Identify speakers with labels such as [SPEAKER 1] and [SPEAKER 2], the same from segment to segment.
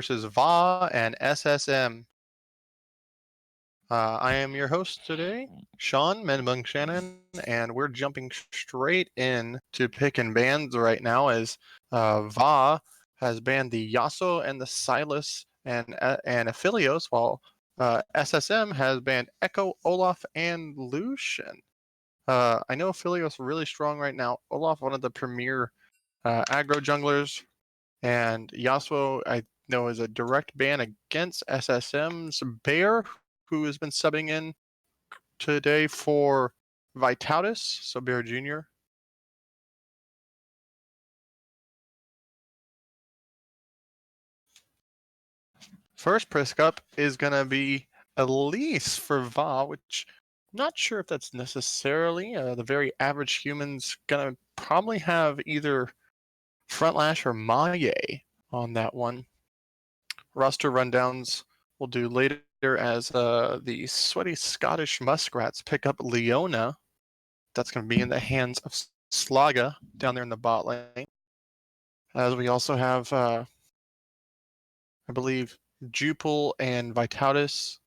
[SPEAKER 1] versus VAH and SSM. I am your host today, Sean Menbung Shannon, and we're jumping straight in to pick and bans right now as VAH has banned the Yasuo and the Silas and Aphelios, while SSM has banned Echo, Olaf, and Lucian. I know Aphelios really strong right now. Olaf, one of the premier aggro junglers, and Yasuo, I know, is a direct ban against SSM's Bear, who has been subbing in today for Vitalis, so Bear Jr. First pick up is going to be Elise for VA, which I'm not sure if that's necessarily the very average human's going to probably have either Frontlash or Maye on that one. Roster rundowns we'll do later as the sweaty Scottish Muskrats pick up Leona. That's going to be in the hands of Slaga down there in the bot lane. As we also have, I believe, Jupil and Vitalis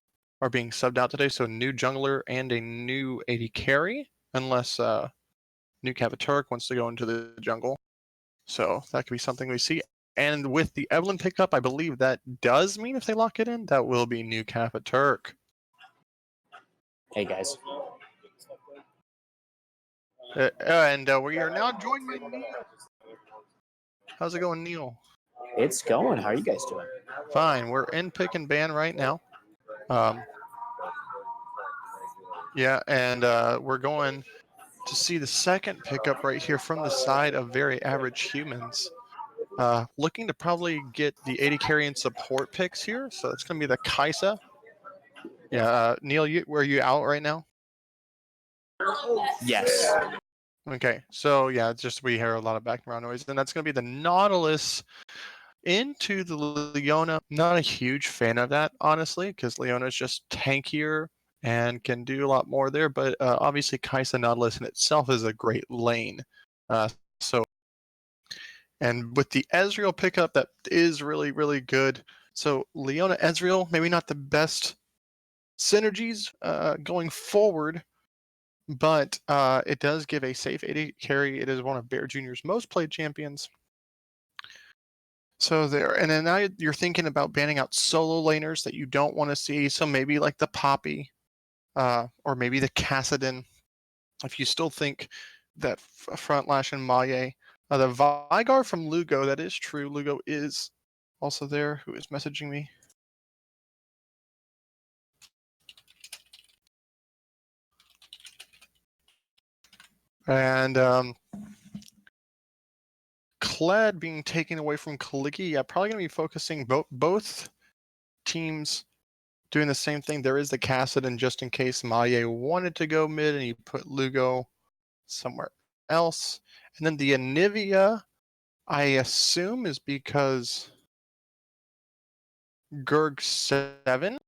[SPEAKER 1] are being subbed out today, so a new jungler and a new AD carry, unless new Cavaturk wants to go into the jungle. So that could be something we see. And with the Evelyn pickup, I believe that does mean if they lock it in, that will be new Cavaturk.
[SPEAKER 2] Hey guys.
[SPEAKER 1] And we are now joined by Neil. How's it going, Neil?
[SPEAKER 2] It's going. How are you guys doing?
[SPEAKER 1] Fine. We're in pick and ban right now. Yeah, and we're going to see the second pickup right here from the side of very average humans. Looking to probably get the AD carry and support picks here. So it's going to be the Kaisa. Yeah, Neil, were you out right now?
[SPEAKER 2] Yes.
[SPEAKER 1] Okay, so yeah, it's just we hear a lot of background noise, and that's going to be the Nautilus into the Leona. Not a huge fan of that, honestly, because Leona's just tankier and can do a lot more there. But obviously, Kaisa Nautilus in itself is a great lane. And with the Ezreal pickup, that is really, really good. So Leona Ezreal, maybe not the best synergies going forward, but it does give a safe AD carry. It is one of Bear Jr.'s most played champions. So there, and then now you're thinking about banning out solo laners that you don't want to see. So maybe like the Poppy, or maybe the Cassidon. If you still think that Frontlash and Maye, the Vigar from Lugo, that is true. Lugo is also there, who is messaging me. And Kled being taken away from Kaliki. Yeah, probably going to be focusing both teams doing the same thing. There is the Cassidon just in case Maye wanted to go mid and you put Lugo somewhere else. And then the Anivia, I assume, is because Gurg 7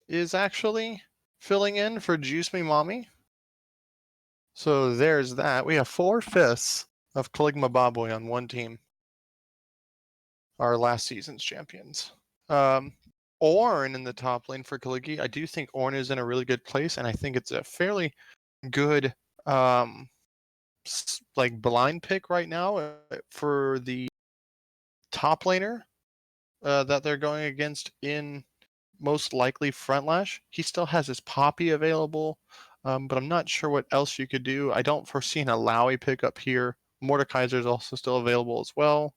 [SPEAKER 1] is actually filling in for Juice Me Mommy. So there's that. We have 4/5 of Caligma Baboy on one team. Our last season's champions. Ornn in the top lane for Kaliki. I do think Ornn is in a really good place, and I think it's a fairly good like blind pick right now for the top laner that they're going against in most likely Frontlash. He still has his Poppy available, but I'm not sure what else you could do. I don't foresee an Alawi pickup here. Mordekaiser is also still available as well.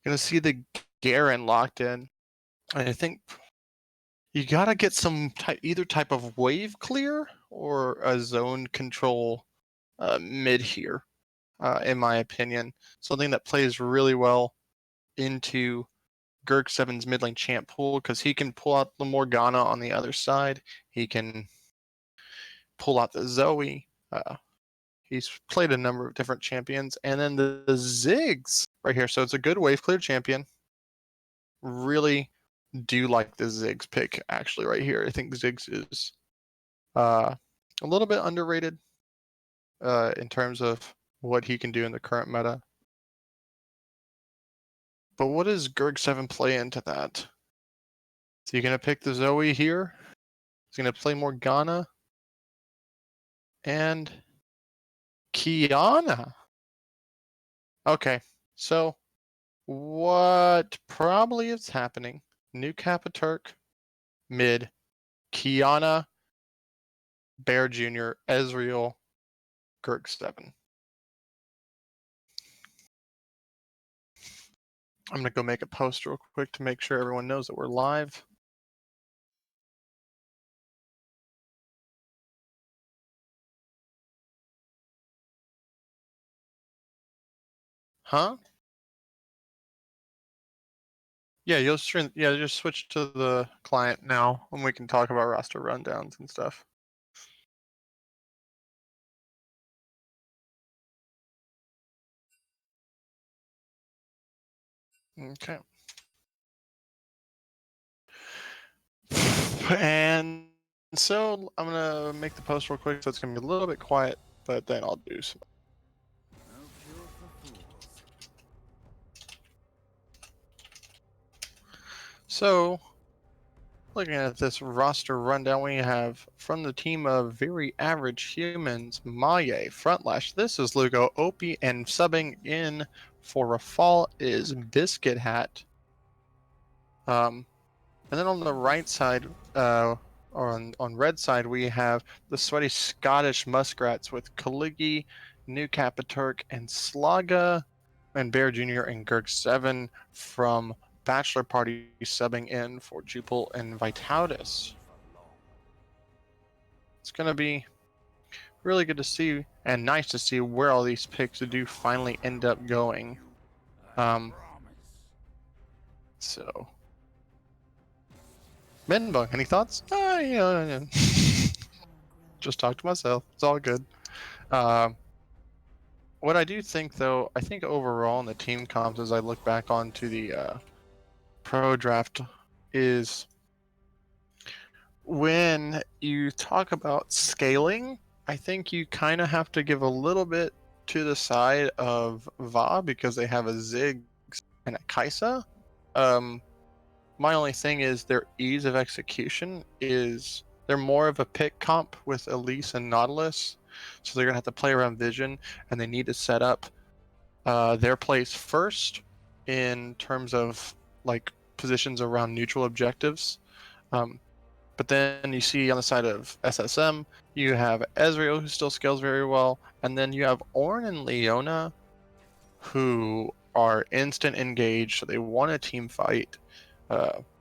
[SPEAKER 1] Gonna see the Garen locked in. And I think you gotta get some either type of wave clear or a zone control mid here, in my opinion. Something that plays really well into Gurk 7's mid lane champ pool, because he can pull out the Morgana on the other side. He can pull out the Zoe. He's played a number of different champions. And then the Ziggs right here. So it's a good wave clear champion. Really do like the Ziggs pick actually right here. I think Ziggs is a little bit underrated in terms of what he can do in the current meta. But what does Gerg 7 play into that? Is he going to pick the Zoe here? He's going to play Morgana and Kiana. Okay, so what probably is happening? New Kappa Turk, mid, Kiana, Bear Jr., Ezreal, Gerg 7. I'm going to go make a post real quick to make sure everyone knows that we're live. Huh? Yeah, you'll stream. Yeah, just switch to the client now, and we can talk about roster rundowns and stuff. Okay. And so I'm gonna make the post real quick, so it's gonna be a little bit quiet, but then I'll do some. So, looking at this roster rundown, we have from the team of very average humans, Maye, Frontlash. This is Lugo, Opie, and subbing in for Rafal is Biscuit Hat. And then on the right side, or on red side, we have the sweaty Scottish Muskrats with Kaligi, New Kappa Turk, and Slaga, and Bear Jr. and Gerg 7 from Bachelor Party subbing in for Jupil and Vitautus. It's going to be really good to see and nice to see where all these picks do finally end up going. So, Minbug, any thoughts? Just talk to myself. It's all good. What I do think, though, I think overall in the team comps, as I look back onto the pro draft, is when you talk about scaling, I think you kind of have to give a little bit to the side of VAH because they have a Ziggs and a Kaisa. My only thing is their ease of execution is they're more of a pick comp with Elise and Nautilus, so they're gonna have to play around vision, and they need to set up their plays first in terms of like positions around neutral objectives. But then you see on the side of SSM, you have Ezreal who still scales very well, and then you have Ornn and Leona who are instant engaged, so they want a team fight.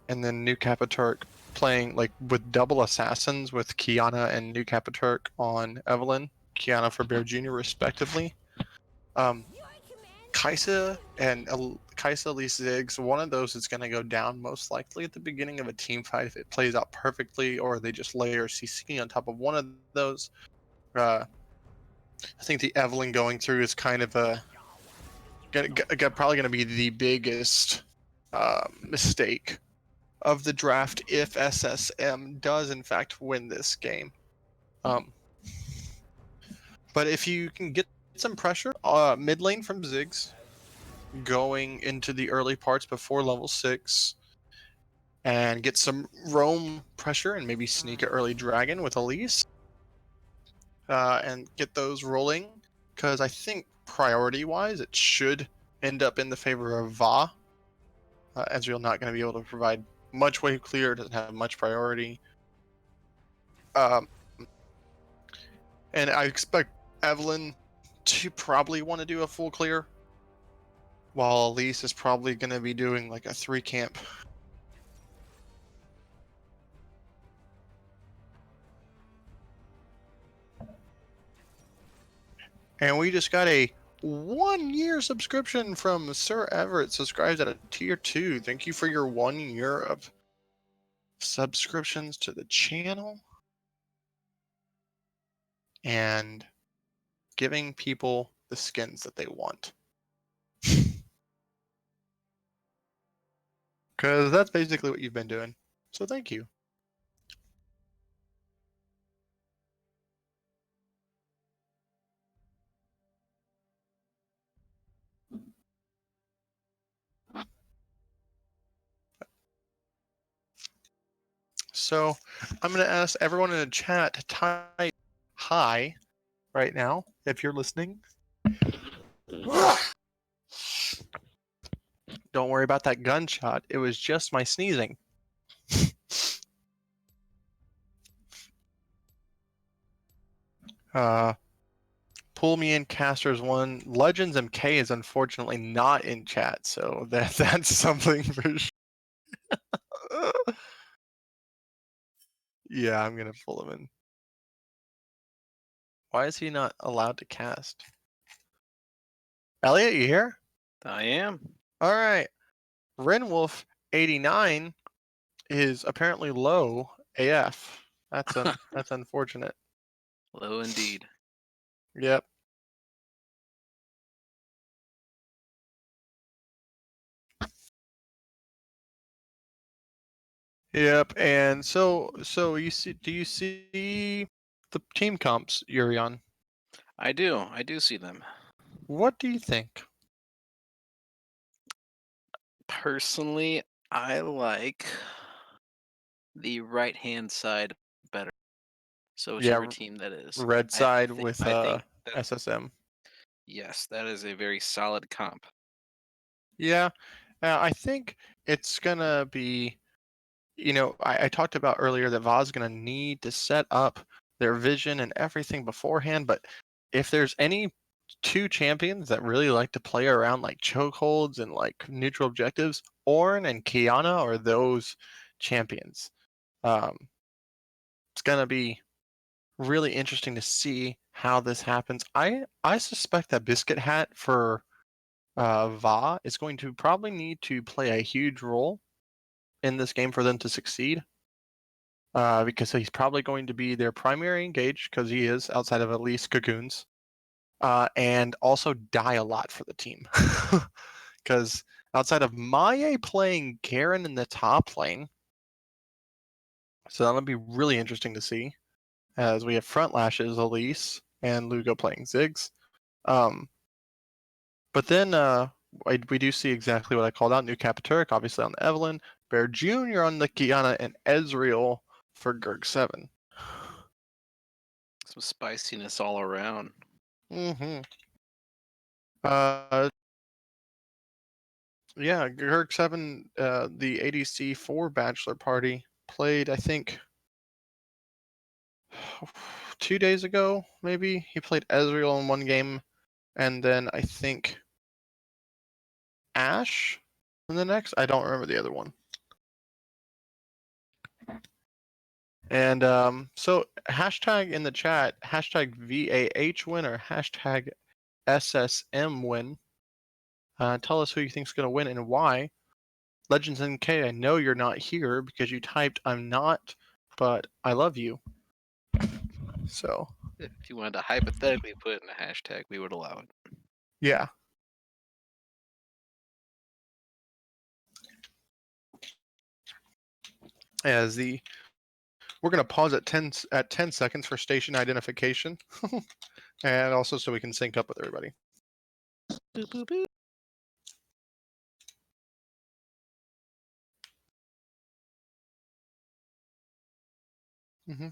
[SPEAKER 1] And then New Kappa Turk playing like with double assassins with Kiana and New Kappa Turk on Evelyn, Kiana for Bear Jr. respectively. Kaisa and Kaisa Elise Ziggs, one of those is going to go down most likely at the beginning of a team fight if it plays out perfectly, or they just layer CC on top of one of those. I think the Evelyn going through is kind of probably going to be the biggest mistake of the draft if SSM does in fact win this game. But if you can get some pressure mid lane from Ziggs going into the early parts before level 6 and get some roam pressure and maybe sneak an early dragon with Elise and get those rolling, because I think priority wise it should end up in the favor of VAH. Ezreal not going to be able to provide much wave clear, doesn't have much priority. And I expect Evelyn to probably want to do a full clear, while Elise is probably going to be doing like a 3 camp. And we just got a 1-year subscription from Sir Everett, subscribes at a tier 2. Thank you for your 1 year of subscriptions to the channel and giving people the skins that they want. Because that's basically what you've been doing. So thank you. So I'm going to ask everyone in the chat to type hi right now if you're listening. Don't worry about that gunshot. It was just my sneezing. Pull me in, Casters one. Legends MK is unfortunately not in chat, so that's something for sure. Yeah, I'm gonna pull him in. Why is he not allowed to cast? Elliot, you here?
[SPEAKER 3] I am.
[SPEAKER 1] All right. Renwolf 89 is apparently low AF. That's unfortunate.
[SPEAKER 3] Low indeed.
[SPEAKER 1] Yep. Yep. And so you see, do you see the team comps, Yurion?
[SPEAKER 3] I do see them.
[SPEAKER 1] What do you think?
[SPEAKER 3] Personally, I like the right hand side better. So whichever
[SPEAKER 1] Yeah,
[SPEAKER 3] team that is.
[SPEAKER 1] red side with
[SPEAKER 3] I think that
[SPEAKER 1] SSM.
[SPEAKER 3] yes, that is a very solid comp.
[SPEAKER 1] Yeah, I think it's gonna be. I talked about earlier that VA's gonna need to set up their vision and everything beforehand. But if there's any two champions that really like to play around like chokeholds and like neutral objectives, Ornn and Kiana are those champions. Um, it's gonna be really interesting to see how this happens. I suspect that Biscuit Hat for Va is going to probably need to play a huge role in this game for them to succeed. Because he's probably going to be their primary engage, because he is, outside of at least Cocoons, and also die a lot for the team. Because outside of Maya playing Garen in the top lane, so that'll be really interesting to see, as we have front lashes Elise and Lugo playing Ziggs. But then we do see exactly what I called out. New Capaturk, obviously on the Evelyn, Bear Jr. on the Kiana, and Ezreal for Gurg 7.
[SPEAKER 3] Some spiciness all around.
[SPEAKER 1] Mm-hmm. Uh, yeah, Gurg 7, the ADC for Bachelor Party, played, I think, 2 days ago, maybe. He played Ezreal in one game, and then I think Ash in the next. I don't remember the other one. And so hashtag in the chat, hashtag VAH win or hashtag SSM win. Tell us who you think's going to win and why. Legends NK, I know you're not here because you typed I'm not, but I love you. So
[SPEAKER 3] If you wanted to hypothetically put it in a hashtag, we would allow it.
[SPEAKER 1] yeah. As we're going to pause at 10 seconds for station identification, and also so we can sync up with everybody.
[SPEAKER 3] Boop, boop, boop.
[SPEAKER 1] Mm-hmm.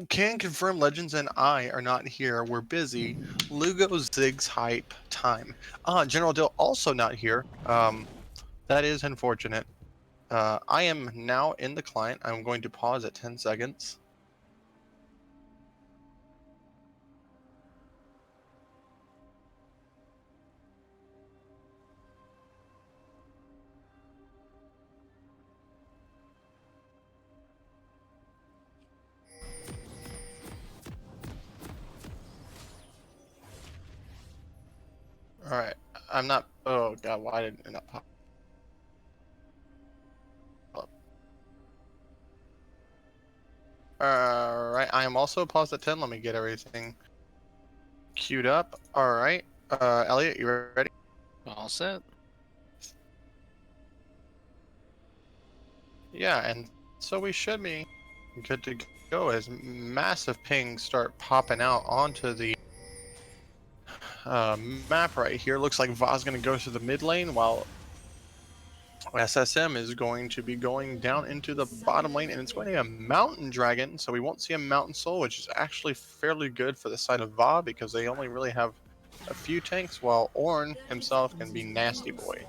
[SPEAKER 1] Can confirm Legends and I are not here. We're busy. Lugo Ziggs hype time. General Dill also not here. That is unfortunate. I am now in the client. I'm going to pause at 10 seconds. All right. I'm not. Oh god, why didn't it not pop up? All right. I am also paused at 10. Let me get everything queued up. All right. Elliot, you ready?
[SPEAKER 3] All set.
[SPEAKER 1] Yeah, and so we should be good to go as massive pings start popping out onto the map right here. Looks like VAH's going to go to the mid lane while SSM is going to be going down into the bottom lane, and it's going to be a Mountain Dragon, so we won't see a Mountain Soul, which is actually fairly good for the side of VAH because they only really have a few tanks, while Ornn himself can be Nasty Boy.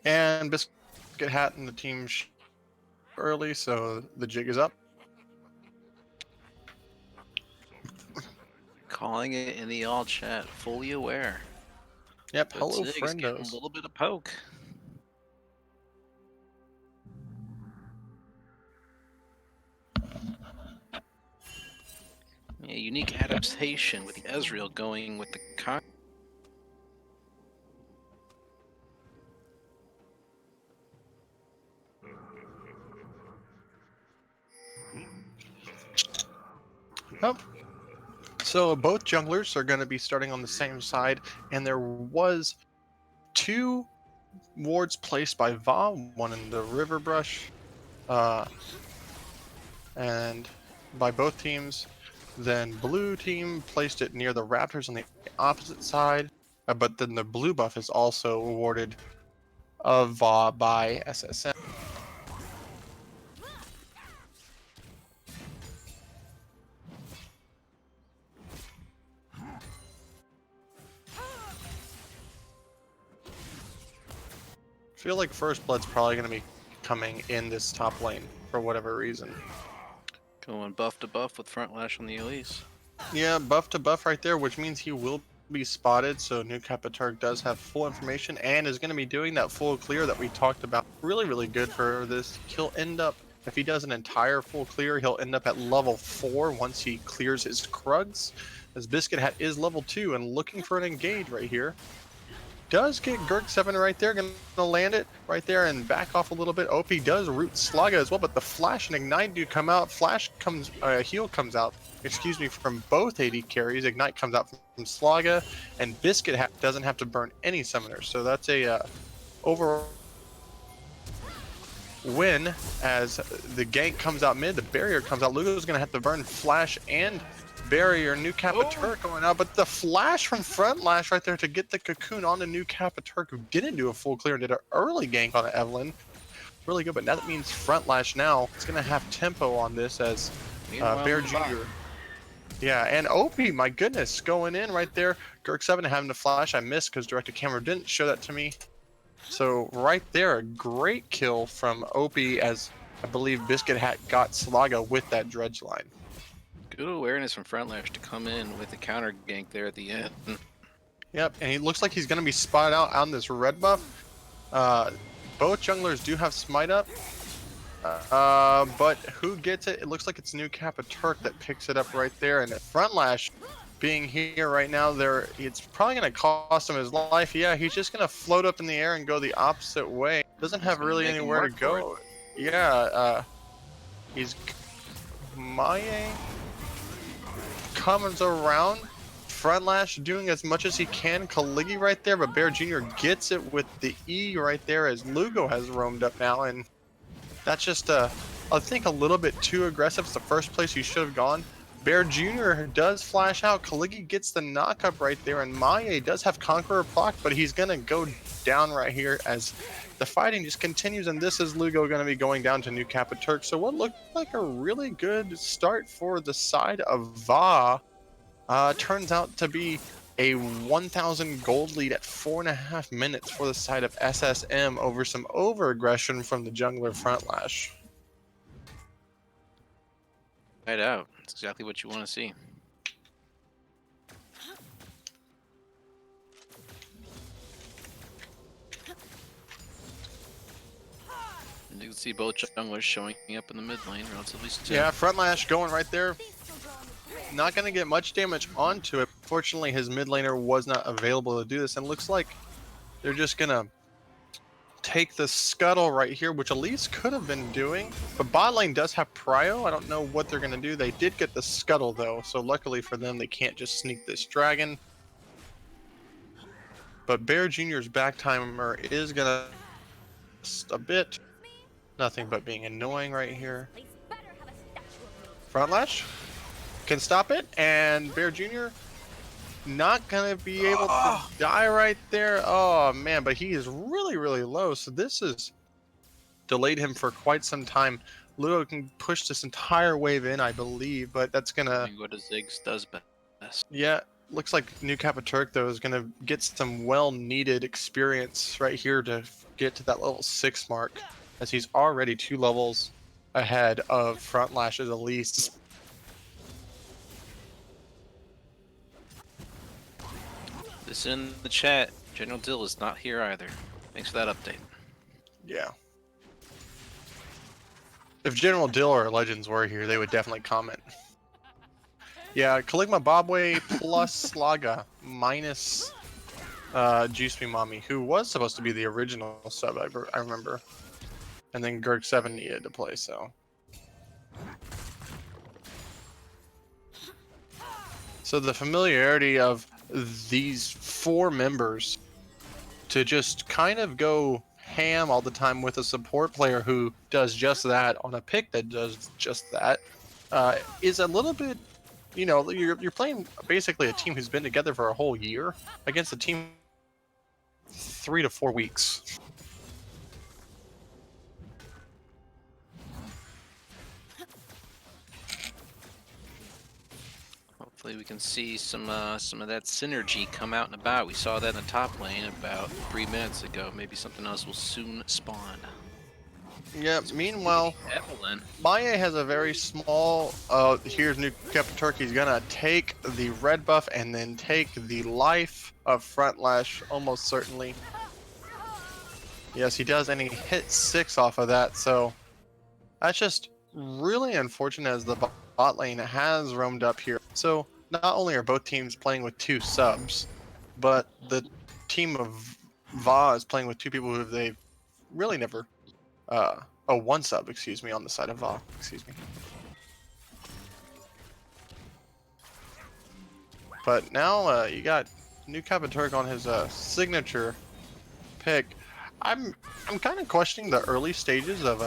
[SPEAKER 1] And Biscuit Hat and the team early, so the jig is up.
[SPEAKER 3] Calling it in the all chat, fully aware.
[SPEAKER 1] Yep,
[SPEAKER 3] But
[SPEAKER 1] hello
[SPEAKER 3] Zig's getting a
[SPEAKER 1] friendos.
[SPEAKER 3] little bit of poke. A unique adaptation with the Ezreal going with the cock.
[SPEAKER 1] Yep. So both junglers are going to be starting on the same side, and there was 2 wards placed by VAH, one in the river brush, and by both teams. Then blue team placed it near the raptors on the opposite side, but then the blue buff is also awarded of VAH by SSM. Feel like First Blood's probably going to be coming in this top lane for whatever reason.
[SPEAKER 3] Going buff to buff with front lash on the Elise.
[SPEAKER 1] Yeah, buff to buff right there, which means he will be spotted. So New Capiturk does have full information and is going to be doing that full clear that we talked about. Really, really good for this. He'll end up, if he does an entire full clear, he'll end up at level 4 once he clears his Krugs. As Biscuit Hat is level 2 and looking for an engage right here. Does get Gurk 7 right there, gonna land it right there and back off a little bit. OP does root Slaga as well, but the Flash and Ignite do come out. Flash comes, heal comes out, excuse me, from both AD carries. Ignite comes out from Slaga, and Biscuit doesn't have to burn any summoners. So that's a overall win as the gank comes out mid, the barrier comes out. Lugo's gonna have to burn Flash and barrier. New Capiturk going out, but the flash from front lash right there to get the cocoon on the New Capiturk, who didn't do a full clear and did an early gank on Evelyn. Really good, but now that means front lash now it's gonna have tempo on this as Bear Jr. Yeah, and OP, my goodness, going in right there. Gurk 7 having to flash. I missed because directed camera didn't show that to me. So right there, a great kill from OP as I believe Biscuit Hat got Slaga with that dredge line.
[SPEAKER 3] Good awareness from Frontlash to come in with the counter gank there at the end.
[SPEAKER 1] Yep, and he looks like he's going to be spotted out on this red buff. Both junglers do have smite up, but who gets it? It looks like it's New Capiturk that picks it up right there, and Frontlash being here right now, it's probably going to cost him his life. Yeah, he's just going to float up in the air and go the opposite way. Doesn't have really anywhere to go. Yeah, he's Maye comes around. Frontlash doing as much as he can. Kaligi right there, but Bear Jr. gets it with the E right there as Lugo has roamed up now, and that's just I think a little bit too aggressive. It's the first place he should have gone. Bear Jr. does flash out. Kaligi gets the knockup right there, and Maye does have Conqueror proc, but he's gonna go down right here as the fighting just continues, and this is Lugo going to be going down to New Capiturk. So what looked like a really good start for the side of VAH turns out to be a 1,000 gold lead at 4.5 minutes for the side of SSM over some over-aggression from the jungler Frontlash.
[SPEAKER 3] Right out. That's exactly what you want to see. And you can see both junglers showing up in the mid lane relatively soon.
[SPEAKER 1] Yeah, Frontlash going right there. Not going to get much damage onto it. Fortunately, his mid laner was not available to do this, and looks like they're just going to take the scuttle right here, which Elise could have been doing. But bot lane does have prio. I don't know what they're going to do. They did get the scuttle, though. So luckily for them, they can't just sneak this dragon. But Bear Jr.'s back timer is going to a bit. Nothing but being annoying right here. Front lash can stop it. And Bear Jr. not gonna be able to die right there. Oh man, but he is really, really low. So this has delayed him for quite some time. Ludo can push this entire wave in, I believe, but that's gonna.
[SPEAKER 3] What a Ziggs does best.
[SPEAKER 1] Yeah, looks like New Capaturk though is gonna get some well-needed experience right here to get to that level 6 mark, as he's already 2 levels ahead of Front Lash's Elise.
[SPEAKER 3] This in the chat. General Dill is not here either. Thanks for that update.
[SPEAKER 1] Yeah. If General Dill or Legends were here, they would definitely comment. Yeah, Caligma Bobway plus Slaga minus Juice Me Mommy, who was supposed to be the original sub, I remember. And then Gurk7 needed to play, so. So the familiarity of these 4 members to just kind of go ham all the time with a support player who does just that on a pick that does just that is a little bit, you know, you're playing basically a team who's been together for a whole year against a team 3 to 4 weeks.
[SPEAKER 3] Hopefully we can see some of that synergy come out and about. We saw that in the top lane about 3 minutes ago. Maybe something else will soon spawn.
[SPEAKER 1] Yeah, meanwhile,
[SPEAKER 3] Evelyn.
[SPEAKER 1] Maya has a very small, here's New Capaturk. He's gonna take the red buff and then take the life of Front Lash, almost certainly. Yes, he does, and he hit 6 off of that, so that's just really unfortunate as the bot lane has roamed up here. So not only are both teams playing with 2 subs, but the team of VAH is playing with 2 people who they've really never, 1 sub, excuse me, on the side of VAH, excuse me. But now you got New Capaturk on his signature pick. I'm kind of questioning the early stages of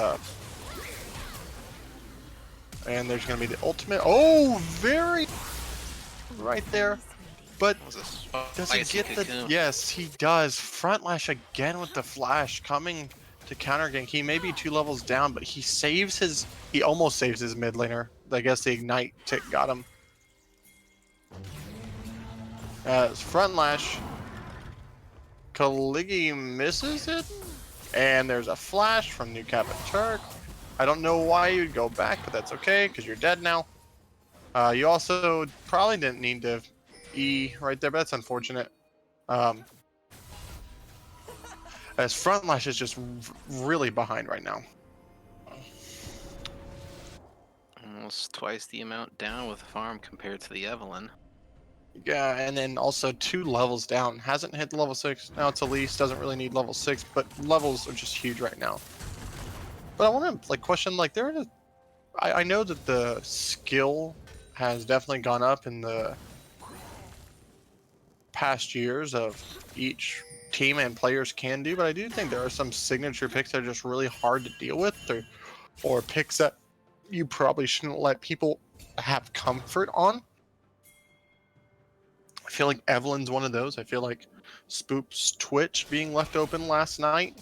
[SPEAKER 1] and there's gonna be the ultimate. Oh, very right there. But does he get the? Yes, he does. Front Lash again with the flash coming to counter gank. He may be 2 levels down, but he saves his. He almost saves his mid laner. I guess the ignite tick got him. As Front Lash, Kaligi misses it, and there's a flash from New Capaturk. I don't know why you'd go back, but that's okay, because you're dead now. You also probably didn't need to E right there, but that's unfortunate. As Front Lash is just really behind right now.
[SPEAKER 3] Almost twice the amount down with farm compared to the Evelyn.
[SPEAKER 1] Yeah, and then also 2 levels down. Hasn't hit level 6. Now it's Elise, doesn't really need level 6, but levels are just huge right now. But I want to question, like, I know that the skill has definitely gone up in the past years of each team and players can do, but I do think there are some signature picks that are just really hard to deal with, or picks that you probably shouldn't let people have comfort on. I feel like Evelyn's one of those. I feel like Spoop's Twitch being left open last night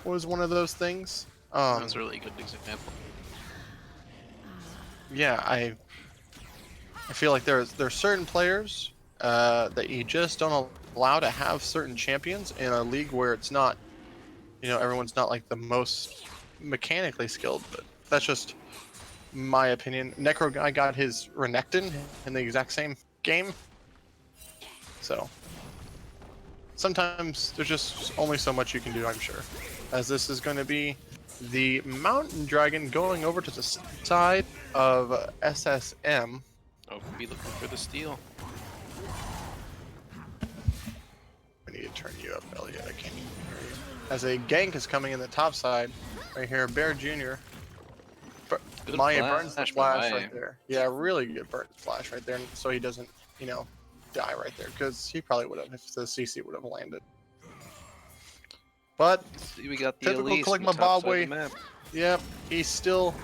[SPEAKER 1] was one of those things.
[SPEAKER 3] That's a really good example.
[SPEAKER 1] Yeah, I feel like there's certain players that you just don't allow to have certain champions in a league where it's not, you know, everyone's not like the most mechanically skilled, but that's just my opinion. Necro Guy got his Renekton in the exact same game. So sometimes there's just only so much you can do, I'm sure. As this is going to be the Mountain Dragon going over to the side of SSM.
[SPEAKER 3] Oh, be looking for the steal.
[SPEAKER 1] I need to turn you up, Elliot. I can't even hear you. as a gank is coming in the top side. Right here, Bear Jr.
[SPEAKER 3] Good
[SPEAKER 1] Maya burns the
[SPEAKER 3] flash by
[SPEAKER 1] flash
[SPEAKER 3] Maya.
[SPEAKER 1] right there. Yeah, really good burn flash right there, so he doesn't, you know, die right there, because he probably would have if the CC would have landed. But
[SPEAKER 3] See, we got the
[SPEAKER 1] typical
[SPEAKER 3] Elise on the
[SPEAKER 1] Kaligma
[SPEAKER 3] top side of the
[SPEAKER 1] Bobway.
[SPEAKER 3] map.
[SPEAKER 1] Yep, he still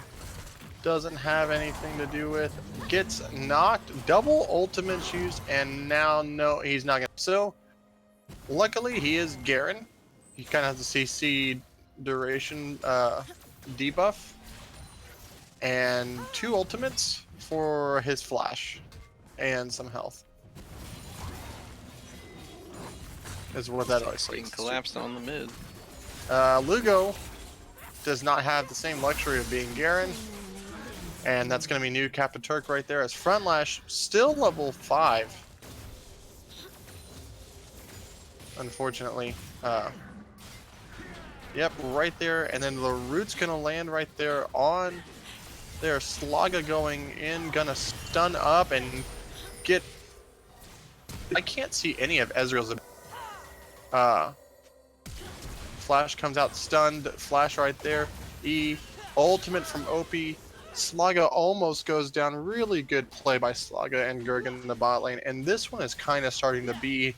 [SPEAKER 1] doesn't have anything to do with. Gets knocked, double ultimates used, and now no, he's not gonna. So luckily he is Garen. He kind of has a CC duration debuff and 2 ultimates for his flash and some health. Is what that
[SPEAKER 3] It's getting
[SPEAKER 1] equates to.
[SPEAKER 3] collapsed on the mid.
[SPEAKER 1] Lugo does not have the same luxury of being Garen, and that's going to be new Captain Turk right there as Front Lash, still level 5. Unfortunately. Yep, right there, and then the root's going to land right there on there. Slaga going in, gonna stun up and get... I can't see any of Ezreal's... Flash comes out stunned, flash right there. E, ultimate from OP. Slaga almost goes down. Really good play by Slaga and Gurgen in the bot lane. And this one is kind of starting to be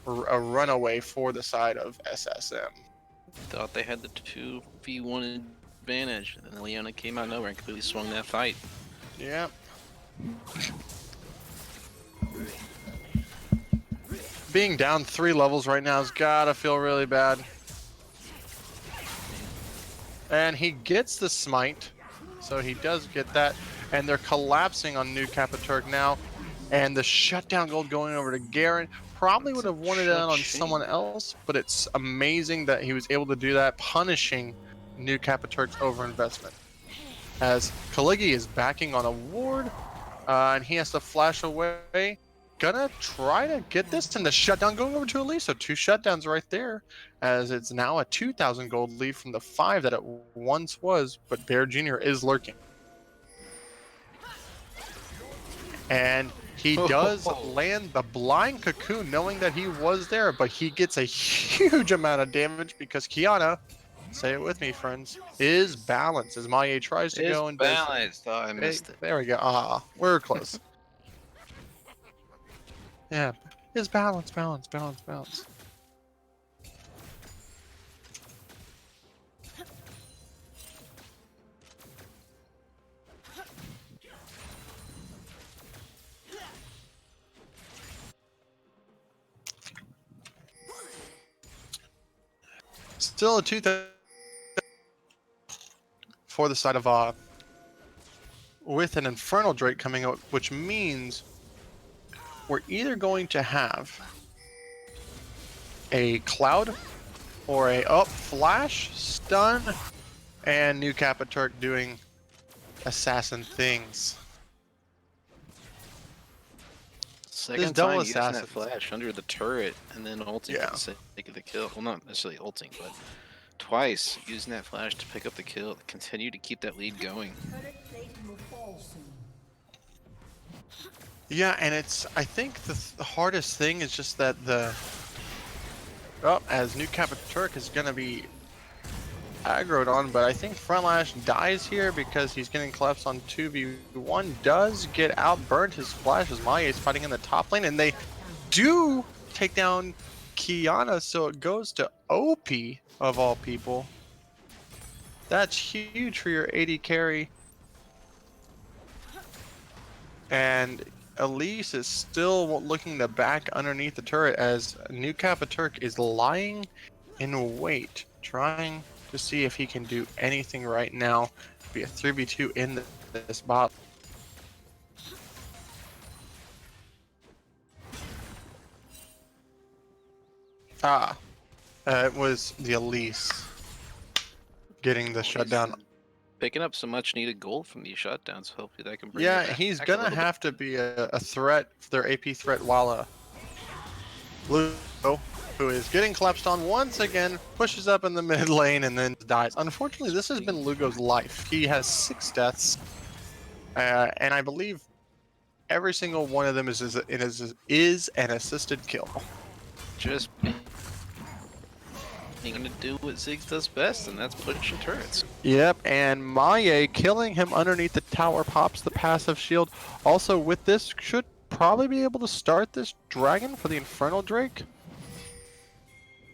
[SPEAKER 1] a runaway for the side of SSM.
[SPEAKER 3] Thought they had the 2v1 advantage, and then Leona came out of nowhere and completely swung that fight.
[SPEAKER 1] Yeah. Being down 3 levels right now has gotta feel really bad. And he gets the smite, so he does get that. And they're collapsing on new Capaturk now. And the shutdown gold going over to Garen. Probably would have wanted it on someone else, but it's amazing that he was able to do that, punishing new Capaturk's overinvestment. As Kaligi is backing on a ward, and he has to flash away. Gonna try to get this, and the shutdown going over to Elise. So 2 shutdowns right there, as it's now a 2,000 gold lead from the 5 that it once was, but Bear Jr. is lurking. And he does land the blind cocoon knowing that he was there, but he gets a huge amount of damage because Kiana, say it with me, friends, is balanced. As Maya tries to go and
[SPEAKER 3] balanced. Oh, I missed it.
[SPEAKER 1] there we go. Ah, we're close. Yeah, is balance. Still a 2,000 for the side of with an Infernal Drake coming out, which means we're either going to have a Cloud or a Flash, Stun, and new Capaturk doing assassin things.
[SPEAKER 3] Second
[SPEAKER 1] double
[SPEAKER 3] time using that
[SPEAKER 1] assassins.
[SPEAKER 3] flash under the turret and then ulting
[SPEAKER 1] Yeah.
[SPEAKER 3] for the sake of the kill. Well, not necessarily ulting, but twice using that flash to pick up the kill. Continue to keep that lead going.
[SPEAKER 1] Yeah, and it's, I think the hardest thing is just that as new Capaturk is going to be aggroed on, but I think Frontlash dies here because he's getting collapsed on 2v1, does get outburned. His flash as Maya is fighting in the top lane, and they do take down Kiana, so it goes to OP of all people. That's huge for your AD carry. And Elise is still looking to back underneath the turret as new Capaturk is lying in wait, trying to see if he can do anything right now. Be a 3v2 in this bot. It was the Elise getting the shutdown.
[SPEAKER 3] Picking up some much needed gold from these shutdowns. Hopefully that can bring
[SPEAKER 1] Yeah,
[SPEAKER 3] it back
[SPEAKER 1] he's
[SPEAKER 3] a
[SPEAKER 1] gonna
[SPEAKER 3] little
[SPEAKER 1] have to be a threat, their AP threat, while Lugo, who is getting collapsed on once again, pushes up in the mid lane and then dies. Unfortunately, this has been Lugo's life. He has 6 deaths, and I believe every single one of them is an assisted kill.
[SPEAKER 3] Just You're gonna do what Ziggs does best, and that's pushing turrets.
[SPEAKER 1] Yep, and Maye killing him underneath the tower pops the passive shield. Also with this, should probably be able to start this dragon for the Infernal Drake.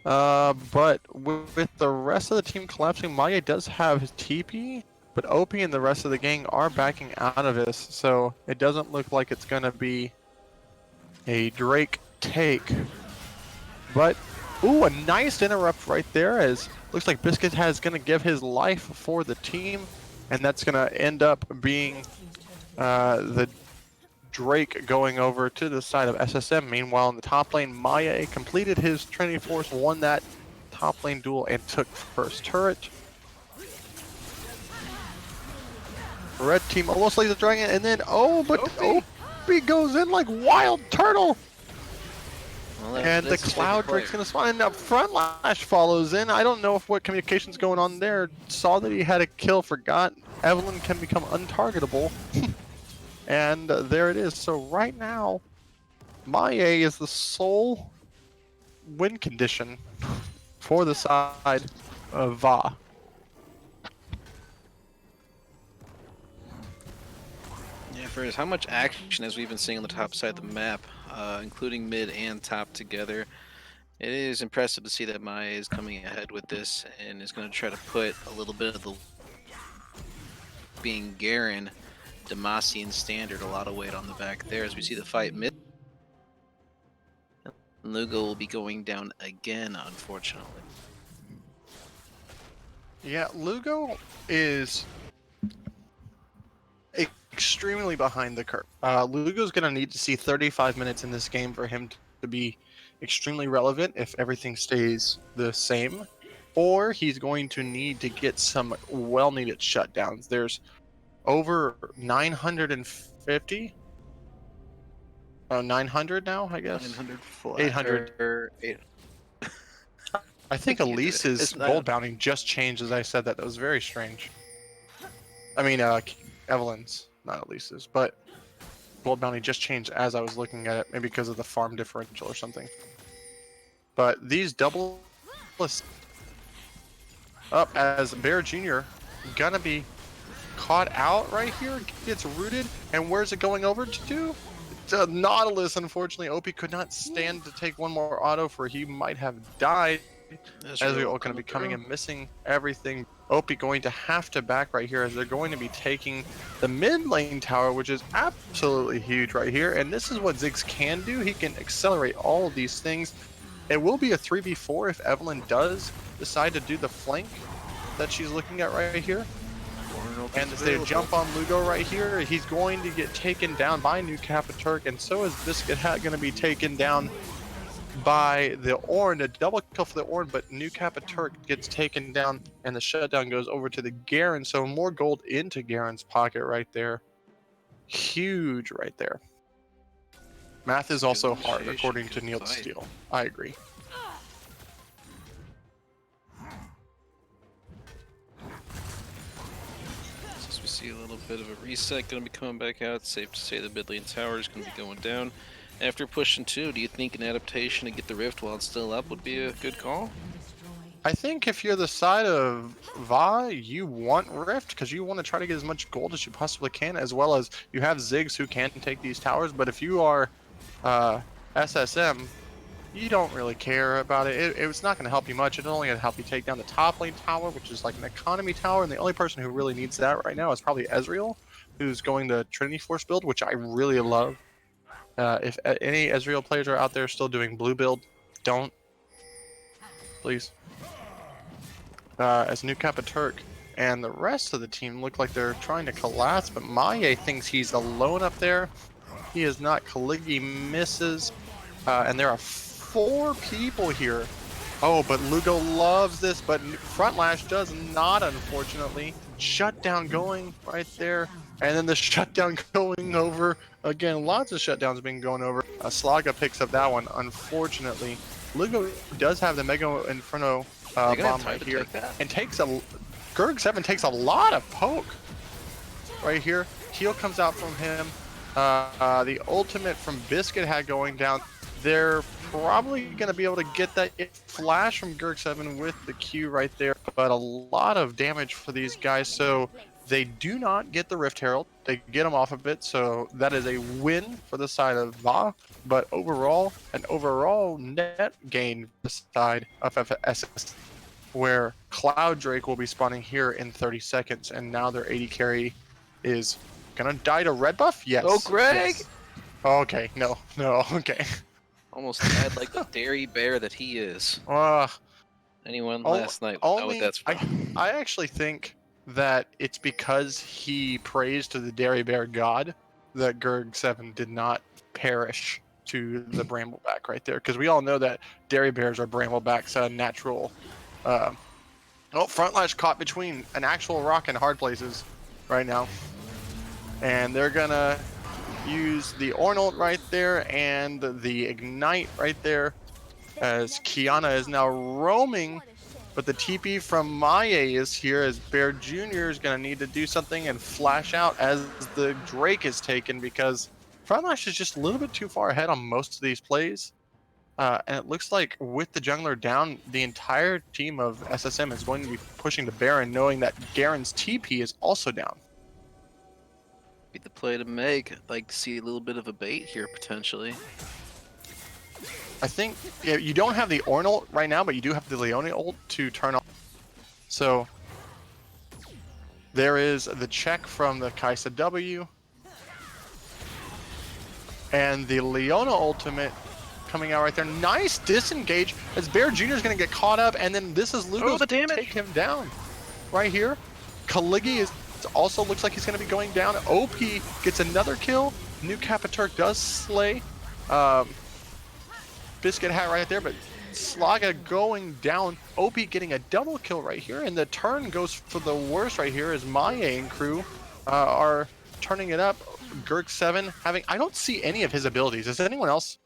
[SPEAKER 1] But with the rest of the team collapsing, Maye does have his TP, but OP and the rest of the gang are backing out of this, so it doesn't look like it's gonna be a Drake take. But, ooh, a nice interrupt right there, as looks like Biscuit has gonna give his life for the team, and that's gonna end up being the Drake going over to the side of SSM. Meanwhile, in the top lane, Maye completed his Trinity Force, won that top lane duel, and took first turret. Red team almost lays the dragon, and then, oh, but OP goes in like Wild Turtle!
[SPEAKER 3] Well,
[SPEAKER 1] And the Cloud Drake's gonna spawn, and now Frontlash follows in. I don't know if what communication's going on there. Saw that he had a kill, forgot Evelyn can become untargetable. And there it is. So right now, Maye is the sole win condition for the side of VAH.
[SPEAKER 3] Yeah, for how much action as we've been seeing on the top side of the map, including mid and top together, it is impressive to see that Maye is coming ahead with this and is going to try to put a little bit of the being Garen, Demacian standard, a lot of weight on the back there as we see the fight mid. Lugo will be going down again, unfortunately.
[SPEAKER 1] Yeah, Lugo is extremely behind the curve. Lugo's going to need to see 35 minutes in this game for him to be extremely relevant if everything stays the same, or he's going to need to get some well-needed shutdowns. There's over 950. 900 now, I guess.
[SPEAKER 3] 900
[SPEAKER 1] 800. I think Elise's gold bounty just changed as I said that. That was very strange. I mean, Evelyn's, not Elise's, but gold bounty just changed as I was looking at it, maybe because of the farm differential or something. But these double up as Bear Jr. gonna be caught out right here, gets rooted, and where's it going over to? Nautilus, unfortunately. OP could not stand to take one more auto, for he might have died. As we all going to be coming and missing everything. OP going to have to back right here, as they're going to be taking the mid lane tower, which is absolutely huge right here. And this is what Ziggs can do. He can accelerate all of these things. It will be a 3v4 if Evelyn does decide to do the flank that she's looking at right here. And as they jump on Lugo right here, he's going to get taken down by New Turk, and so is Biscuit Hat going to be taken down by the Ornn. A double kill for the Ornn, but New Turk gets taken down, and the shutdown goes over to the Garen, so more gold into Garen's pocket right there. Huge right there. Math is also hard, according to Neil Steele. I agree.
[SPEAKER 3] See a little bit of a reset going to be coming back out. It's safe to say the mid lane tower is going to be going down. After pushing 2, do you think an adaptation to get the rift while it's still up would be a good call?
[SPEAKER 1] I think if you're the side of VAH, you want rift because you want to try to get as much gold as you possibly can, as well as you have Ziggs who can take these towers. But if you are SSM, you don't really care about it. It's not going to help you much. It's only going to help you take down the top lane tower, which is like an economy tower, and the only person who really needs that right now is probably Ezreal, who's going the Trinity Force build, which I really love. If any Ezreal players are out there still doing blue build, don't. Please. As New Turk and the rest of the team look like they're trying to collapse, but Maye thinks he's alone up there. He is not. Kaligi misses, and there are 4 people here. Oh, but Lugo loves this, but Frontlash does not, unfortunately. Shutdown going right there, and then the shutdown going over. Again, lots of shutdowns being going over. Slaga picks up that one, unfortunately. Lugo does have the Mega Inferno bomb right here, and takes a... Gerg7 takes a lot of poke right here. Heal comes out from him. The ultimate from Biscuit had going down. they're probably going to be able to get that flash from Gurg7 with the Q right there, but a lot of damage for these guys. So they do not get the Rift Herald. They get them off of it, so that is a win for the side of VAH. But overall, an overall net gain for the side of FSS, where Cloud Drake will be spawning here in 30 seconds, and now their AD carry is gonna die to red buff? Yes.
[SPEAKER 3] Oh, Greg!
[SPEAKER 1] Yes. Okay, no, okay.
[SPEAKER 3] Almost died like the dairy bear that he is.
[SPEAKER 1] Uh,
[SPEAKER 3] Anyone last night would know what that's from.
[SPEAKER 1] I actually think that it's because he prays to the Dairy Bear god that Gurg7 did not perish to the Brambleback right there. Because we all know that Dairy Bears are Bramblebacks natural. Front lash caught between an actual rock and hard places right now. And they're gonna use the Ornult right there and the Ignite right there, as Kiana is now roaming, but the TP from Maya is here, as Bear Jr. is going to need to do something and flash out as the Drake is taken, because Frontlash is just a little bit too far ahead on most of these plays. And it looks like with the jungler down, the entire team of SSM is going to be pushing the Baron, knowing that Garen's TP is also down.
[SPEAKER 3] Be the play to make. I'd like to see a little bit of a bait here, potentially.
[SPEAKER 1] I think you don't have the Ornult right now, but you do have the Leona ult to turn on. So there is the check from the Kaisa W. And the Leona ultimate coming out right there. Nice disengage as Bear Jr. is going to get caught up, and then this is Lugo's
[SPEAKER 3] the damage.
[SPEAKER 1] Take him down right here. Kaligi is also looks like he's going to be going down. OP gets another kill. New Capaturk does slay Biscuit Hat right there, but Slaga going down. OP getting a double kill right here, and the turn goes for the worst right here as Maya and crew are turning it up. Gurg7 having, I don't see any of his abilities. Does anyone else?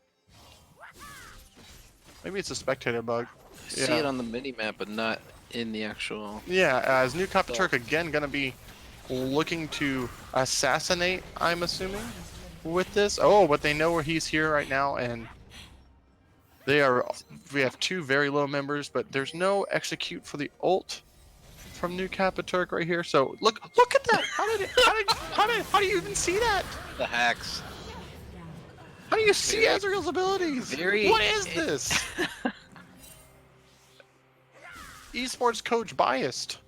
[SPEAKER 1] Maybe it's a spectator bug.
[SPEAKER 3] I see it on the mini map, but not in the actual.
[SPEAKER 1] Yeah, as New Capaturk again going to be looking to assassinate, I'm assuming, with this. Oh, but they know where he's here right now, and we have two very low members, but there's no execute for the ult from New Capaturk right here. So look at that! How do you even see that?
[SPEAKER 3] The hacks.
[SPEAKER 1] How do you see Ezreal's abilities? What is this? Esports coach biased.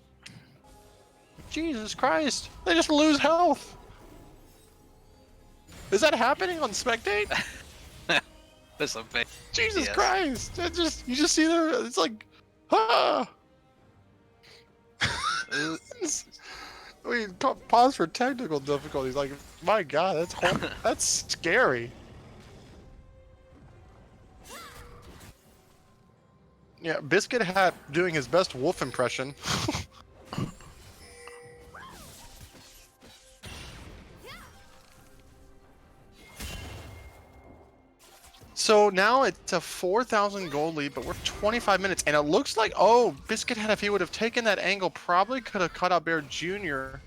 [SPEAKER 1] Jesus Christ! They just lose health. Is that happening on Spectate? Jesus Christ! You just see there. It's like, ah. We pause for technical difficulties. Like, my God, that's scary. Yeah, Biscuit Hat doing his best wolf impression. So now it's a 4,000 gold lead, but we're 25 minutes, and it looks like, oh, Biscuit Hat, if he would have taken that angle, probably could have cut out Bear Jr.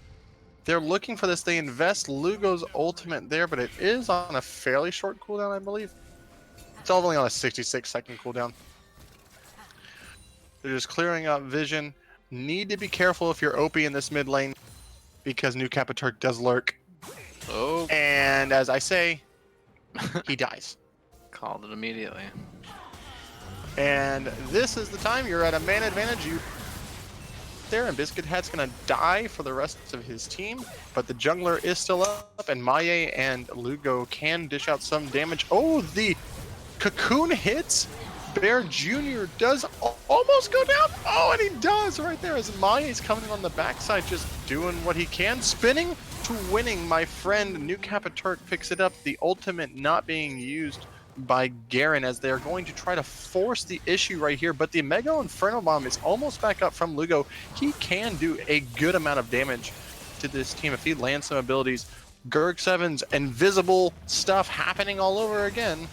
[SPEAKER 1] They're looking for this. They invest Lugo's ultimate there, but it is on a fairly short cooldown, I believe. It's only on a 66-second cooldown. They're just clearing out vision. Need to be careful if you're OP in this mid lane, because New Capaturk does lurk.
[SPEAKER 3] Oh.
[SPEAKER 1] And as I say, he dies.
[SPEAKER 3] Called it immediately.
[SPEAKER 1] And this is the time you're at a man advantage. You there, and Biscuit Hat's gonna die for the rest of his team, but the jungler is still up, and Maye and Lugo can dish out some damage. Oh, the cocoon hits. Bear Jr. does almost go down. Oh, and he does right there as Maye's coming on the backside, just doing what he can. Spinning to winning, my friend. New Capaturk picks it up. The ultimate not being used by Garen, as they are going to try to force the issue right here, but the Mega Inferno Bomb is almost back up from Lugo. He can do a good amount of damage to this team if he lands some abilities. Gurg7's invisible stuff happening all over again.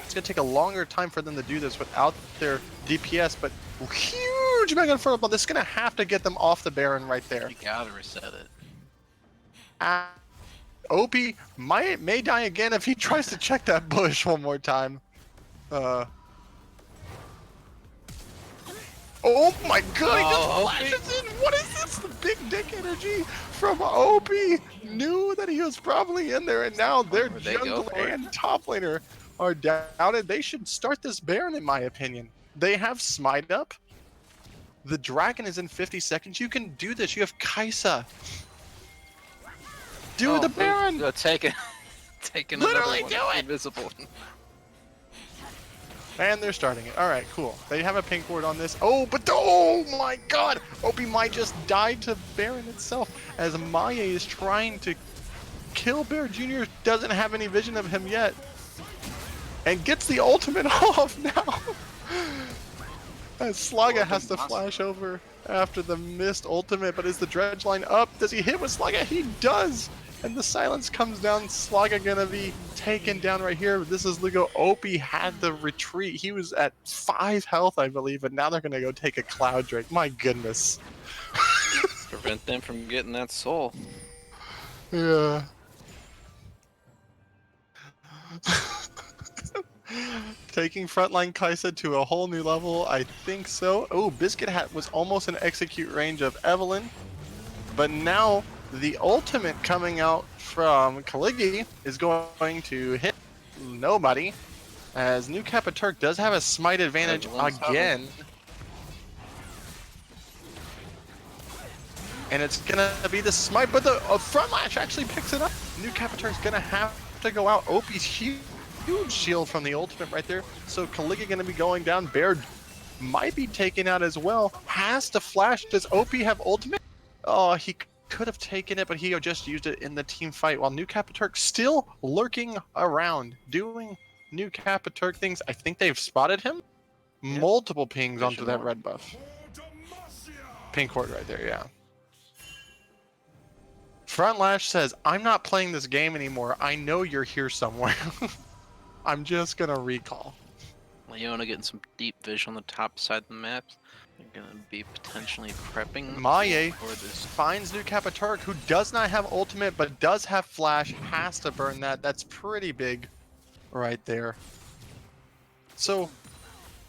[SPEAKER 1] It's going to take a longer time for them to do this without their DPS, but huge Mega Inferno Bomb. This is going to have to get them off the Baron right there.
[SPEAKER 3] You gotta reset it.
[SPEAKER 1] OP may die again if he tries to check that bush one more time. Oh my god, he just flashes in! What is this? The big dick energy from OP knew that he was probably in there, and now their jungle and top laner are doubted. They should start this Baron, in my opinion. They have Smite up. The dragon is in 50 seconds. You can do this. You have Kaisa. Do the Baron!
[SPEAKER 3] Taking
[SPEAKER 1] Literally
[SPEAKER 3] another one.
[SPEAKER 1] Do it!
[SPEAKER 3] Invisible.
[SPEAKER 1] And they're starting it. Alright, cool. They have a pink ward on this. Oh, but oh my god! OP might just die to Baron itself as Maya is trying to kill Bear Jr. Doesn't have any vision of him yet. And gets the ultimate off now. As Slaga has to flash over after the missed ultimate, but is the dredge line up? Does he hit with Slaga? He does! And the silence comes down. Slaga gonna be taken down right here. This is Lugo. OP had the retreat. He was at 5 health, I believe, and now they're gonna go take a Cloud Drake. My goodness.
[SPEAKER 3] Prevent them from getting that soul.
[SPEAKER 1] Yeah. Taking frontline Kaisa to a whole new level, I think so. Oh, Biscuit Hat was almost in execute range of Evelyn, but now the ultimate coming out from Kaligi is going to hit nobody, as New Kappa Turk does have a smite advantage again. And it's gonna be the smite, but the front lash actually picks it up. New Kappa Turk's gonna have to go out. OP's huge shield from the ultimate right there. So Kaligi gonna be going down. Bear might be taken out as well. Has to flash. Does OP have ultimate? Oh, he could have taken it, but he just used it in the team fight, while New Kappa Turk still lurking around, doing New Kappa Turk things. I think they've spotted him. Yep. Multiple pings onto that red buff. Pink ward right there, yeah. Front Lash says, I'm not playing this game anymore. I know you're here somewhere. I'm just gonna recall.
[SPEAKER 3] Leona getting some deep vision on the top side of the map. They're gonna be potentially prepping.
[SPEAKER 1] Maya finds New Kappa Turk, who does not have ultimate but does have flash. Has to burn that. That's pretty big right there. So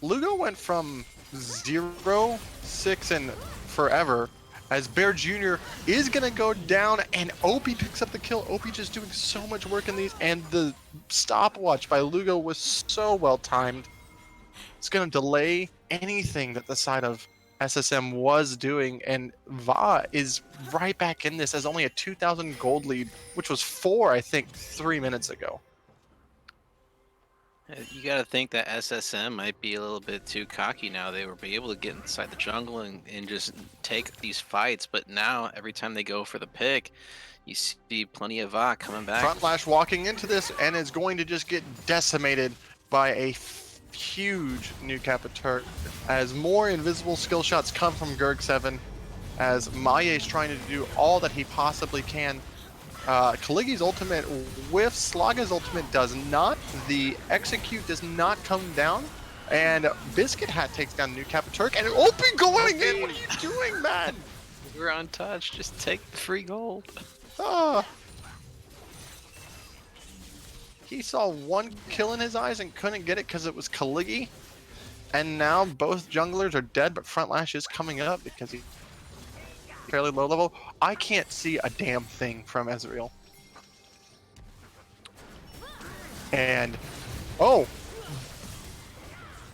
[SPEAKER 1] Lugo went from 0, 6, and forever, as Bear Jr. is gonna go down, and OP picks up the kill. OP just doing so much work in these, and the stopwatch by Lugo was so well timed. It's gonna delay anything that the side of SSM was doing, and VAH is right back in this as only a 2,000 gold lead, which was 4, I think, 3 minutes ago.
[SPEAKER 3] You gotta think that SSM might be a little bit too cocky now. They were able to get inside the jungle and just take these fights, but now every time they go for the pick, you see plenty of VAH coming back.
[SPEAKER 1] Front Lash walking into this and is going to just get decimated by a huge New Kappa Turk, as more invisible skill shots come from Gerg7, as Maya is trying to do all that he possibly can. Kaligi's ultimate with Slaga's ultimate does not. The execute does not come down, and Biscuit Hat takes down New Kappa Turk, and OP going in. What are you doing, man?
[SPEAKER 3] We're untouched. Just take the free gold.
[SPEAKER 1] He saw one kill in his eyes and couldn't get it because it was Kaligi, and now both junglers are dead, but Front Lash is coming up because he's fairly low level. I can't see a damn thing from Ezreal. And oh,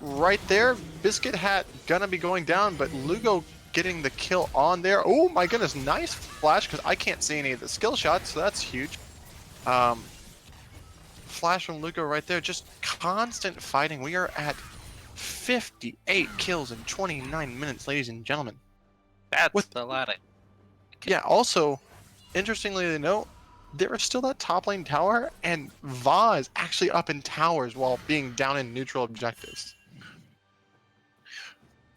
[SPEAKER 1] right there, Biscuit Hat gonna be going down, but Lugo getting the kill on there. Oh my goodness, nice flash, because I can't see any of the skill shots, so that's huge. Flash from Lugo right there, just constant fighting. We are at 58 kills in 29 minutes, ladies and gentlemen.
[SPEAKER 3] That's a lot of...
[SPEAKER 1] Yeah, also, interestingly to note, there is still that top lane tower, and VAH is actually up in towers while being down in neutral objectives.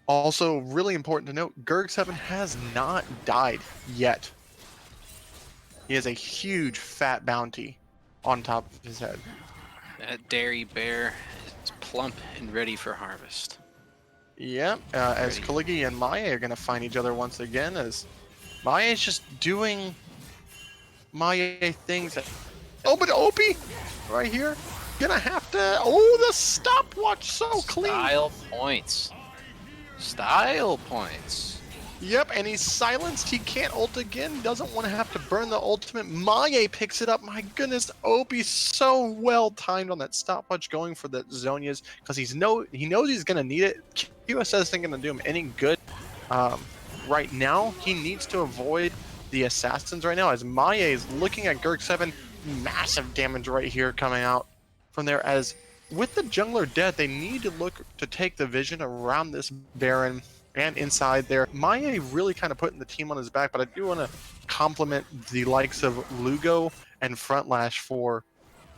[SPEAKER 1] Also, really important to note, Gerg7 has not died yet. He has a huge fat bounty on top of his head.
[SPEAKER 3] That dairy bear is plump and ready for harvest.
[SPEAKER 1] Yep, as Kaligi and Maya are going to find each other once again, as Maya is just doing Maya things. Oh, but Opie, right here, gonna have to. Oh, the stopwatch so clean.
[SPEAKER 3] Style points. Style points.
[SPEAKER 1] Yep, and he's silenced. He can't ult again. Doesn't want to have to burn the ultimate. Maya picks it up. My goodness, Opie so well timed on that stopwatch going for the Zonias because he knows he's gonna need it. QSS isn't gonna do him any good. Right now, he needs to avoid the assassins right now as Maya is looking at Gurk 7. Massive damage right here coming out from there as with the jungler dead, they need to look to take the vision around this Baron and inside there. Maya really kind of putting the team on his back, but I do want to compliment the likes of Lugo and Frontlash for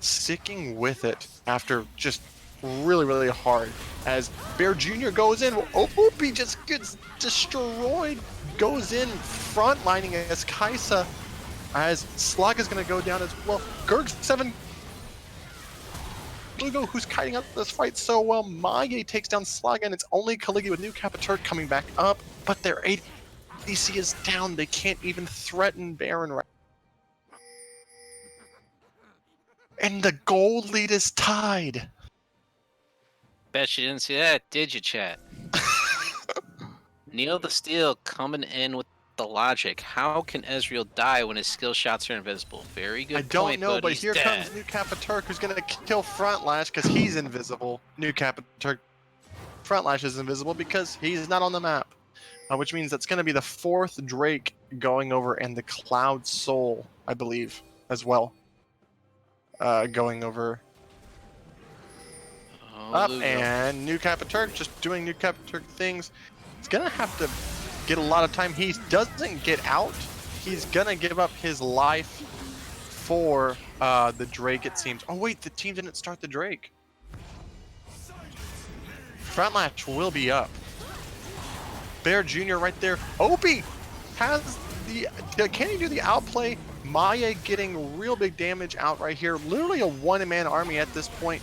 [SPEAKER 1] sticking with it after just really hard. As Bear Jr. goes in, Opie just gets destroyed, goes in frontlining as Kaisa, as Slug is going to go down as well. Gurg 7 Lugo, who's kiting up this fight so well. Maya takes down Slug, and it's only Kaligi with New Capaturk coming back up, but their ADC is down. They can't even threaten Baron right. And the gold lead is tied.
[SPEAKER 3] Bet you didn't see that, did you, chat? Neil the Steel coming in with the logic. How can Ezreal die when his skill shots are invisible? Very good
[SPEAKER 1] I don't
[SPEAKER 3] point,
[SPEAKER 1] know, but
[SPEAKER 3] he's
[SPEAKER 1] here
[SPEAKER 3] dead.
[SPEAKER 1] comes New Capaturk, who's going to kill Frontlash because he's invisible. New Capaturk. Frontlash is invisible because he's not on the map, which means that's going to be the 4th Drake going over and the Cloud Soul, I believe, as well. Going over.
[SPEAKER 3] Oh,
[SPEAKER 1] Up,
[SPEAKER 3] Lugo.
[SPEAKER 1] and New Capaturk just doing New Capaturk things. He's going to have to get a lot of time. He doesn't get out. He's going to give up his life for the Drake, it seems. Oh, wait, the team didn't start the Drake. Frontlash will be up. Bear Jr. right there. Opie has the... Can he do the outplay? Maya getting real big damage out right here. Literally a one-man army at this point.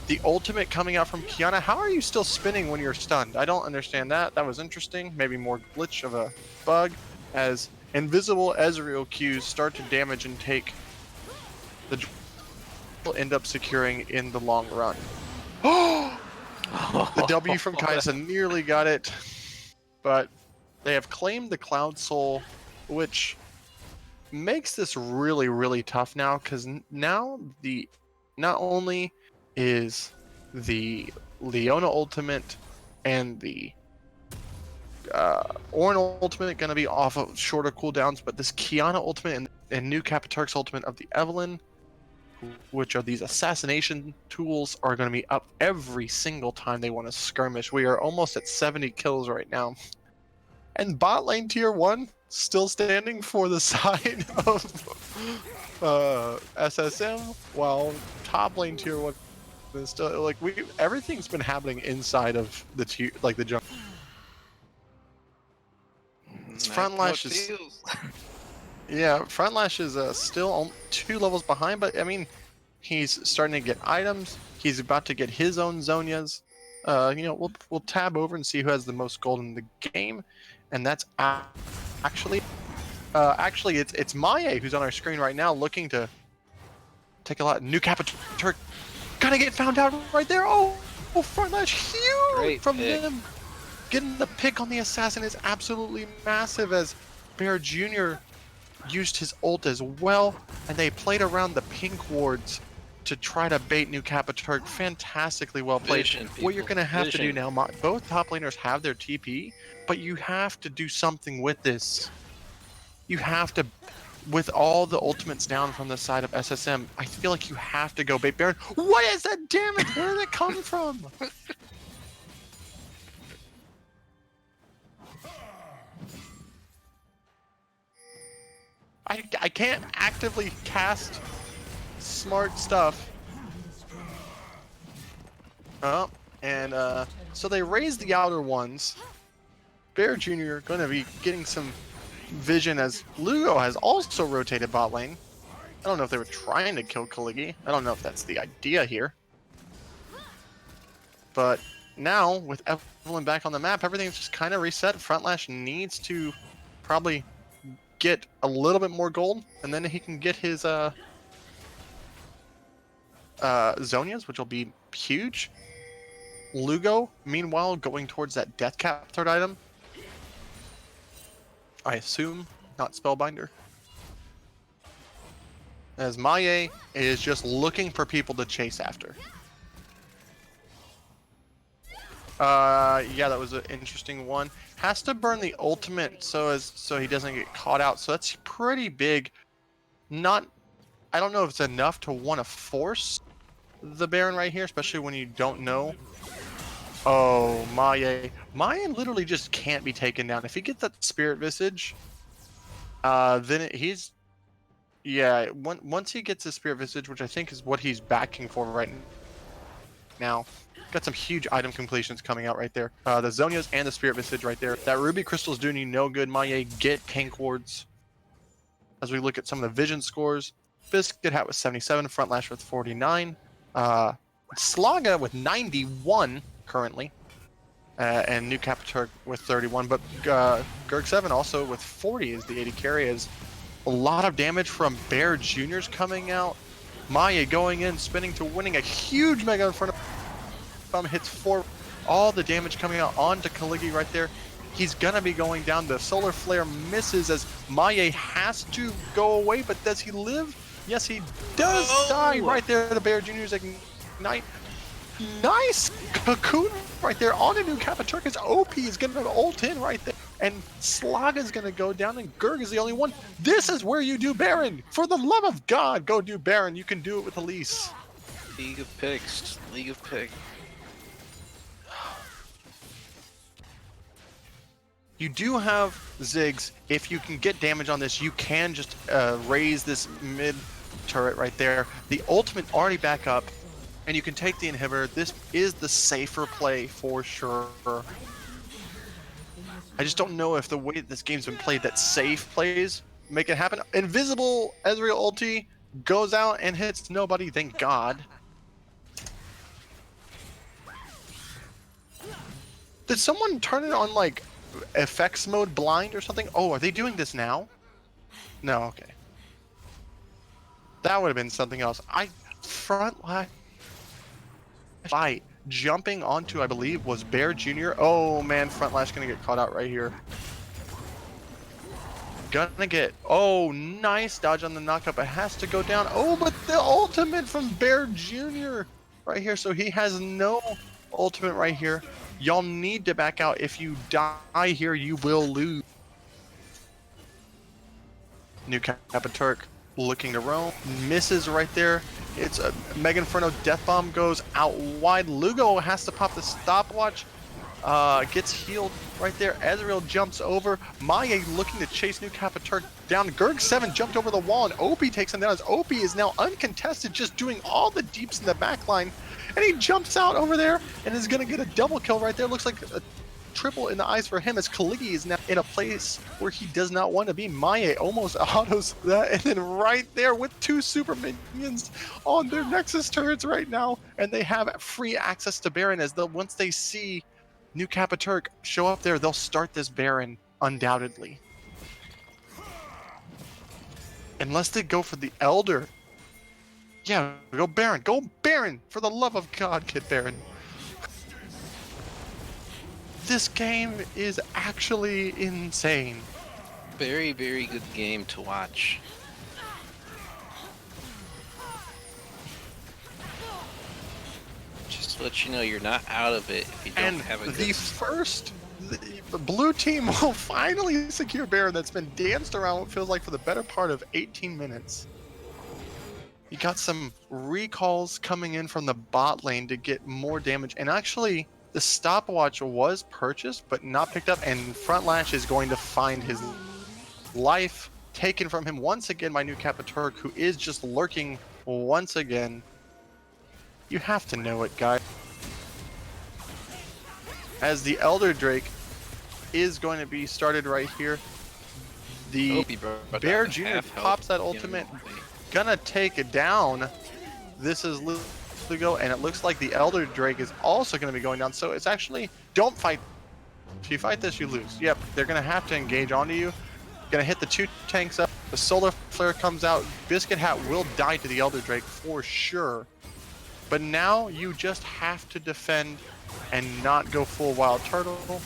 [SPEAKER 1] The ultimate coming out from Kiana. How are you still spinning when you're stunned? I don't understand that. That was interesting. Maybe more glitch of a bug as invisible Ezreal Qs start to damage and take the will end up securing in the long run. The W from Kaisa nearly got it, but they have claimed the Cloud Soul, which makes this really tough now because now not only is the Leona ultimate and the Ornn ultimate going to be off of shorter cooldowns, but this Kiana ultimate and New Capaturk's ultimate of the Evelynn, which are these assassination tools, are going to be up every single time they want to skirmish. We are almost at 70 kills right now. And bot lane tier 1 still standing for the side of SSM, while top lane tier 1 is still like everything's been happening inside of the tier, like the jump. Frontlash is yeah, Frontlash is still 2 levels behind, but I mean, he's starting to get items. He's about to get his own Zonias. You know, we'll tab over and see who has the most gold in the game, and that's actually it's Maya who's on our screen right now, looking to take a lot. New Capaturk gonna get found out right there. Oh, Frontlash huge
[SPEAKER 3] Great
[SPEAKER 1] from
[SPEAKER 3] pick.
[SPEAKER 1] them. Getting the pick on the assassin is absolutely massive as Bear Jr. used his ult as well, and they played around the pink wards to try to bait New Capaturk. Fantastically well played.
[SPEAKER 3] Vision,
[SPEAKER 1] What you're
[SPEAKER 3] people.
[SPEAKER 1] going to have to do
[SPEAKER 3] Vision.
[SPEAKER 1] now, both top laners have their TP, but you have to do something with this. You have to, with all the ultimates down from the side of SSM, I feel like you have to go bait Baron. What is that damage? Where did it come from? I can't actively cast smart stuff. Oh, and so they raised the outer ones. Bear Jr. going to be getting some vision as Lugo has also rotated bot lane. I don't know if they were trying to kill Kaligi. I don't know if that's the idea here. But now, with Evelynn back on the map, everything's just kind of reset. Frontlash needs to probably get a little bit more gold, and then he can get his Zonias, which will be huge. Lugo, meanwhile, going towards that Death Cap third item. I assume not Spellbinder. As Maye is just looking for people to chase after. Yeah, that was an interesting one. Has to burn the ultimate so he doesn't get caught out. So that's pretty big. I don't know if it's enough to want to force the Baron right here, especially when you don't know. Oh, Maye literally just can't be taken down. If he gets that Spirit Visage, then once he gets his Spirit Visage, which I think is what he's backing for right now. Got some huge item completions coming out right there. The Zonias and the Spirit Visage right there. That Ruby Crystal's doing you no good, Maye. Get tank wards. As we look at some of the vision scores, Biscuit Hat with 77, Front Lash with 49, Slaga with 91 currently, and New Capiturk with 31. But Gurg7 also with 40 is the 80 carry. As a lot of damage from Bear Juniors coming out. Maye going in, spinning to winning a huge mega in front of him. Hits 4. All the damage coming out onto Kaligi right there. He's gonna be going down. The Solar Flare misses as Maye has to go away, but does he live? Yes, he does die right there. The Bear Juniors ignite. Nice cocoon right there on a New Capiturk. His OP is gonna ult in right there. And Slaga is gonna go down, and Gurg is the only one. This is where you do Baron. For the love of God, go do Baron. You can do it with Elise.
[SPEAKER 3] League of Picks. League of Picks.
[SPEAKER 1] You do have Ziggs. If you can get damage on this, you can just raise this mid turret right there. The ultimate already back up, and you can take the inhibitor. This is the safer play for sure. I just don't know if the way that this game's been played, that safe plays make it happen. Invisible Ezreal ulti goes out and hits nobody, thank God. Did someone turn it on like effects mode blind or something? Oh, are they doing this now? No, okay. That would have been something else. Front line fight jumping onto, I believe, was Bear Jr. Oh man, Front Lash gonna get caught out right here. Gonna get, oh, nice dodge on the knockup. It has to go down. Oh, but the ultimate from Bear Jr. right here. So he has no ultimate right here. Y'all need to back out. If you die here, you will lose. New Capiturk looking to roam. Misses right there. It's a Mega Inferno. Death Bomb goes out wide. Lugo has to pop the stopwatch. Gets healed right there. Ezreal jumps over. Maye looking to chase New Capiturk down. Gurg7 jumped over the wall, and OP takes him down. As OP is now uncontested, just doing all the deeps in the back line. And he jumps out over there and is going to get a double kill right there. Looks like a triple in the eyes for him, as Kaligi is now in a place where he does not want to be. Maye almost autos that, and then right there with 2 super minions on their Nexus turrets right now, and they have free access to Baron. As once they see New Capiturk show up there, they'll start this Baron undoubtedly. Unless they go for the Elder. Yeah, go Baron. Go Baron! For the love of God, get Baron. This game is actually insane.
[SPEAKER 3] Very, very good game to watch. Just to let you know, you're not out of it if you don't have a good...
[SPEAKER 1] The blue team will finally secure Baron that's been danced around what feels like for the better part of 18 minutes. You got some recalls coming in from the bot lane to get more damage, and actually the stopwatch was purchased but not picked up, and Front Lash is going to find his life taken from him once again by New Capiturk, who is just lurking once again. You have to know it, guys. As the Elder Drake is going to be started right here. The Bear Jr. pops that ultimate. Gonna take it down. This is Lugo, and it looks like the Elder Drake is also going to be going down. So it's actually, don't fight. If you fight this, you lose. Yep, they're going to have to engage onto you. Gonna hit the 2 tanks up. The solar flare comes out. Biscuit Hat will die to the Elder Drake for sure. But now you just have to defend and not go full Wild Turtle.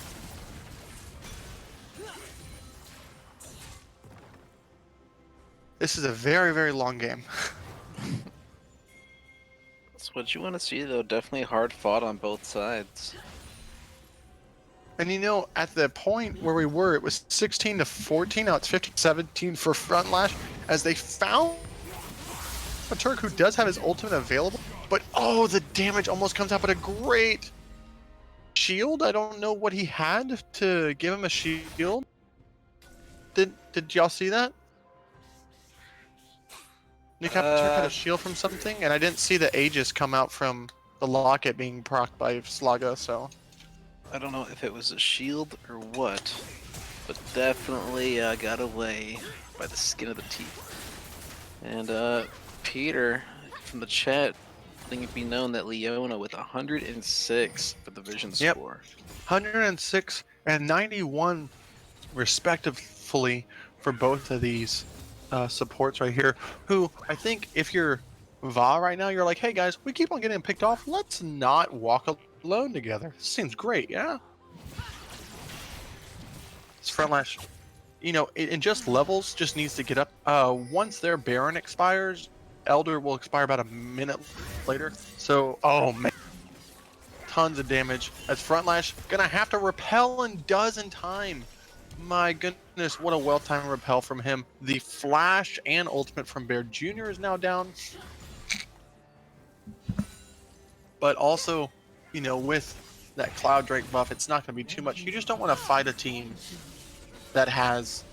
[SPEAKER 1] This is a very, very long game.
[SPEAKER 3] That's what you want to see, though. Definitely hard fought on both sides.
[SPEAKER 1] And you know, at the point where we were, it was 16-14. Now it's 15-17 for Front Lash, as they found a Turk who does have his ultimate available. But oh, the damage almost comes out. But a great shield. I don't know what he had to give him a shield. Did y'all see that? New Captain Turk had a shield from something, and I didn't see the Aegis come out from the locket being procced by Slaga, so.
[SPEAKER 3] I don't know if it was a shield or what, but definitely got away by the skin of the teeth. And Peter from the chat letting it be known that Leona with 106 for the vision score.
[SPEAKER 1] 106 and 91 respectively for both of these supports right here, who I think if you're VAH right now, you're like, hey guys, we keep on getting picked off, let's not walk alone together. This seems great, yeah? This Front Lash, you know, in just levels, just needs to get up. Once their Baron expires, Elder will expire about a minute later. So, oh man, tons of damage. As Front Lash gonna have to repel, and does in time. My goodness, what a well-timed repel from him. The flash and ultimate from Bear Jr. is now down. But also, you know, with that Cloud Drake buff, it's not going to be too much. You just don't want to fight a team that has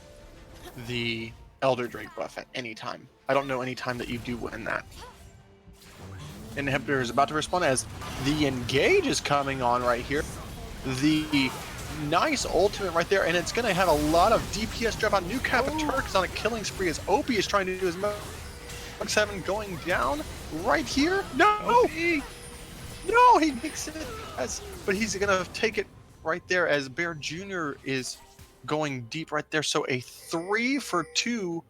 [SPEAKER 1] the Elder Drake buff at any time. I don't know any time that you do win that. Inhibitor is about to respond as the engage is coming on right here. The nice ultimate right there, and it's going to have a lot of DPS drop out. New Kappa Turk is on a killing spree as Opie is trying to do his Mark 7 going down right here. No! No, he makes it, but he's going to take it right there as Bear Jr. is going deep right there. So a 3 for 2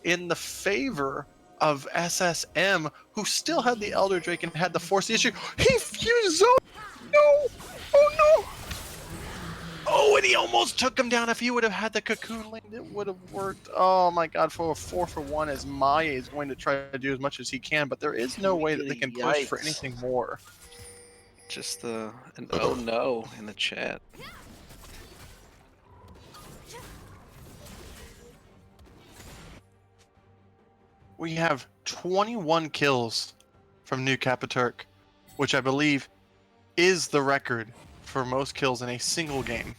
[SPEAKER 1] in the favor of SSM, who still had the Elder Drake and had the Force issue. He fused zone! No! Oh no! Oh, and he almost took him down. If he would have had the Cocoon Lane, it would have worked. Oh my god, for a 4 for 1 as Maya is going to try to do as much as he can, but there is no way that they can push for anything more.
[SPEAKER 3] Just an oh no in the chat.
[SPEAKER 1] We have 21 kills from New Kappa Turk, which I believe is the record for most kills in a single game.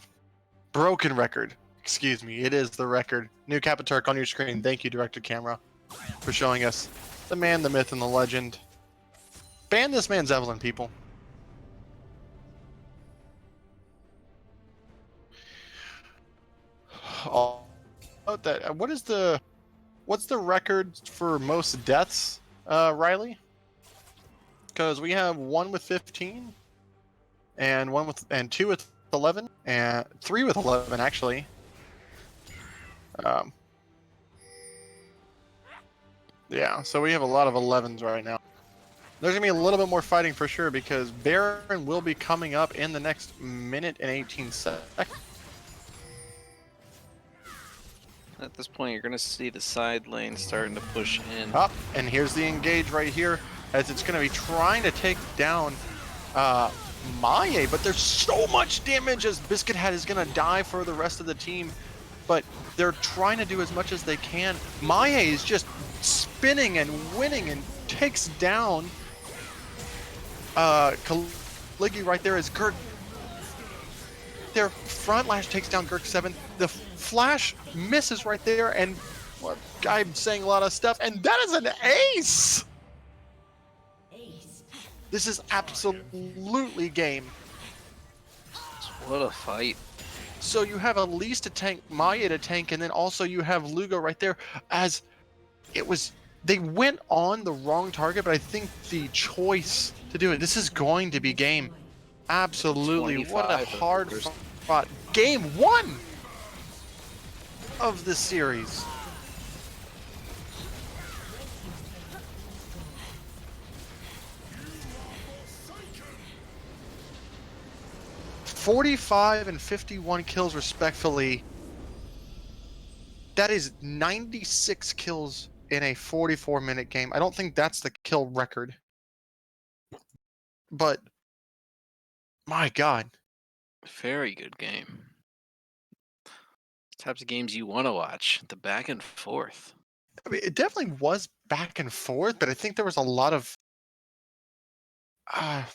[SPEAKER 1] Broken record. Excuse me, it is the record. New Kappa Turk on your screen. Thank you, Director Camera, for showing us the man, the myth, and the legend. Ban this man Zeppelin, people. That what's the record for most deaths, Riley? Because we have 1 with 15, and 2 with 11, and 3 with 11 actually. Yeah, so we have a lot of 11s right now. There's gonna be a little bit more fighting for sure, because Baron will be coming up in the next minute and 18 seconds.
[SPEAKER 3] At this point, you're going to see the side lane starting to push in.
[SPEAKER 1] Up, and here's the engage right here, as it's going to be trying to take down Maye, but there's so much damage as Biscuit Hat is going to die for the rest of the team, but they're trying to do as much as they can. Maye is just spinning and winning and takes down Kaligi right there as Gert. Their Front Lash takes down Gert 7. The flash misses right there, and well, I'm saying a lot of stuff, and that is an ace! This is absolutely game.
[SPEAKER 3] What a fight.
[SPEAKER 1] So you have Elise to tank, Maya to tank, and then also you have Lugo right there, as it was, they went on the wrong target, but I think the choice to do it, this is going to be game. Absolutely, what a hard fought game. 1! of the series. "45 and 51 kills respectfully. That is 96 kills in a 44-minute game. I don't think that's the kill record. But my God.
[SPEAKER 3] Very good game. Types of games you want to watch. The back and forth.
[SPEAKER 1] I mean, it definitely was back and forth, but I think there was a lot of I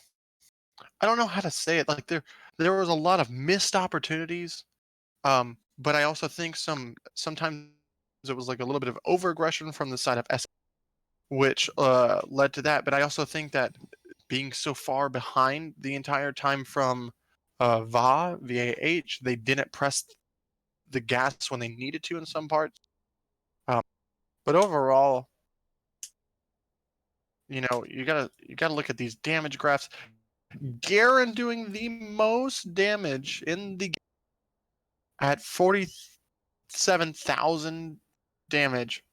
[SPEAKER 1] don't know how to say it. Like there was a lot of missed opportunities. But I also think sometimes it was like a little bit of over-aggression from the side of S, which led to that. But I also think that being so far behind the entire time from VAH, they didn't press the gas when they needed to in some parts. Um, but overall, you gotta look at these damage graphs. Garen doing the most damage in the game at 47,000 damage,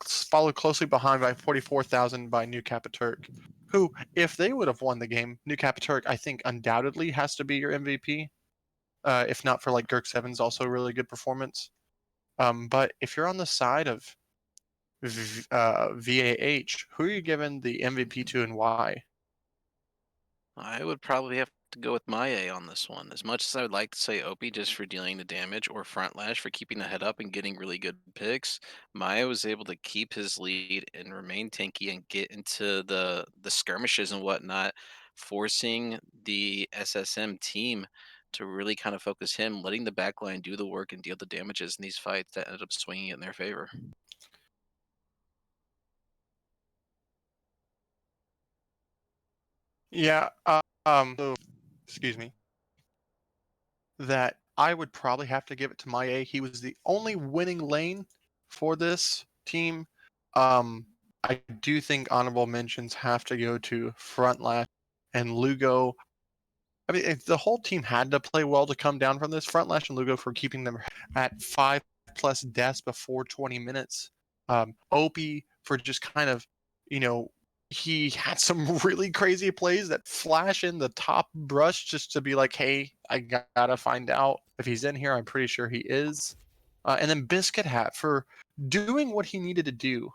[SPEAKER 1] followed closely behind by 44,000 by New Capaturk, who, if they would have won the game, New Capaturk, I think, undoubtedly has to be your MVP. If not for like Girk 7's also really good performance. But if you're on the side of VAH, who are you giving the MVP to and why?
[SPEAKER 3] I would probably have to go with Maya on this one. As much as I would like to say Opie just for dealing the damage or Front Lash for keeping the head up and getting really good picks, Maya was able to keep his lead and remain tanky and get into the skirmishes and whatnot, forcing the SSM team to really kind of focus him, letting the backline do the work and deal the damages in these fights that ended up swinging it in their favor.
[SPEAKER 1] Yeah. So, excuse me. That I would probably have to give it to Maya. He was the only winning lane for this team. I do think honorable mentions have to go to Frontlash and Lugo. I mean, if the whole team had to play well to come down from this, Frontlash and Lugo for keeping them at 5+ deaths before 20 minutes. Opie for just kind of, you know, he had some really crazy plays that flash in the top brush just to be like, hey, I gotta find out if he's in here. I'm pretty sure he is. And then Biscuit Hat for doing what he needed to do.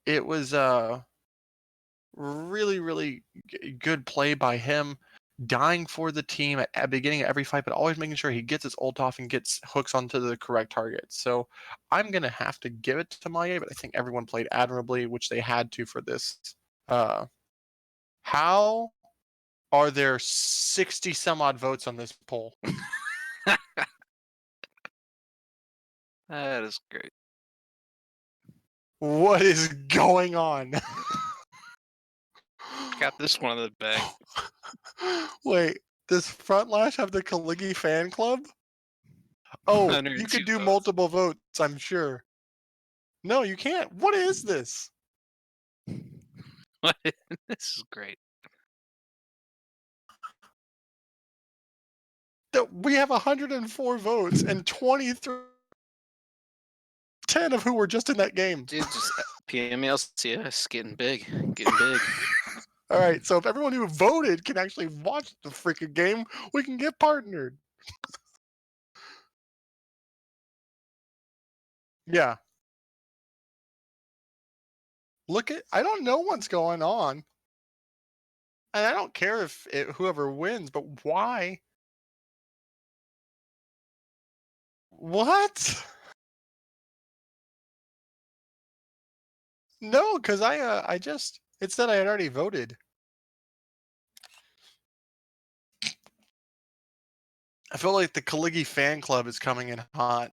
[SPEAKER 1] It was really, really good play by him, dying for the team at beginning of every fight, but always making sure he gets his ult off and gets hooks onto the correct target. So I'm gonna have to give it to Maye, but I think everyone played admirably, which they had to for this. Uh, how are there 60 some odd votes on this poll?
[SPEAKER 3] That is great.
[SPEAKER 1] What is going on?
[SPEAKER 3] Got this one in the bag.
[SPEAKER 1] Wait, does Frontlash have the Kaligi fan club? Oh, you
[SPEAKER 3] 102
[SPEAKER 1] could do
[SPEAKER 3] votes.
[SPEAKER 1] multiple votes, I'm sure. No, you can't. What is this?
[SPEAKER 3] This is great.
[SPEAKER 1] We have 104 votes and 23, 10 of who were just in that game.
[SPEAKER 3] Dude, just PMLCS getting big, getting big.
[SPEAKER 1] All right, so if everyone who voted can actually watch the freaking game, we can get partnered. Yeah. I don't know what's going on. And I don't care if whoever wins, but why? What? No, because it said I had already voted. I feel like the Kaligi fan club is coming in hot.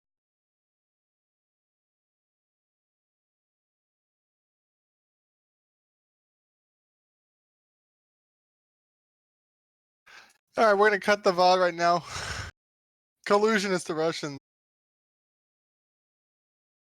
[SPEAKER 1] All right, we're gonna cut the VOD right now. Collusion is the Russians.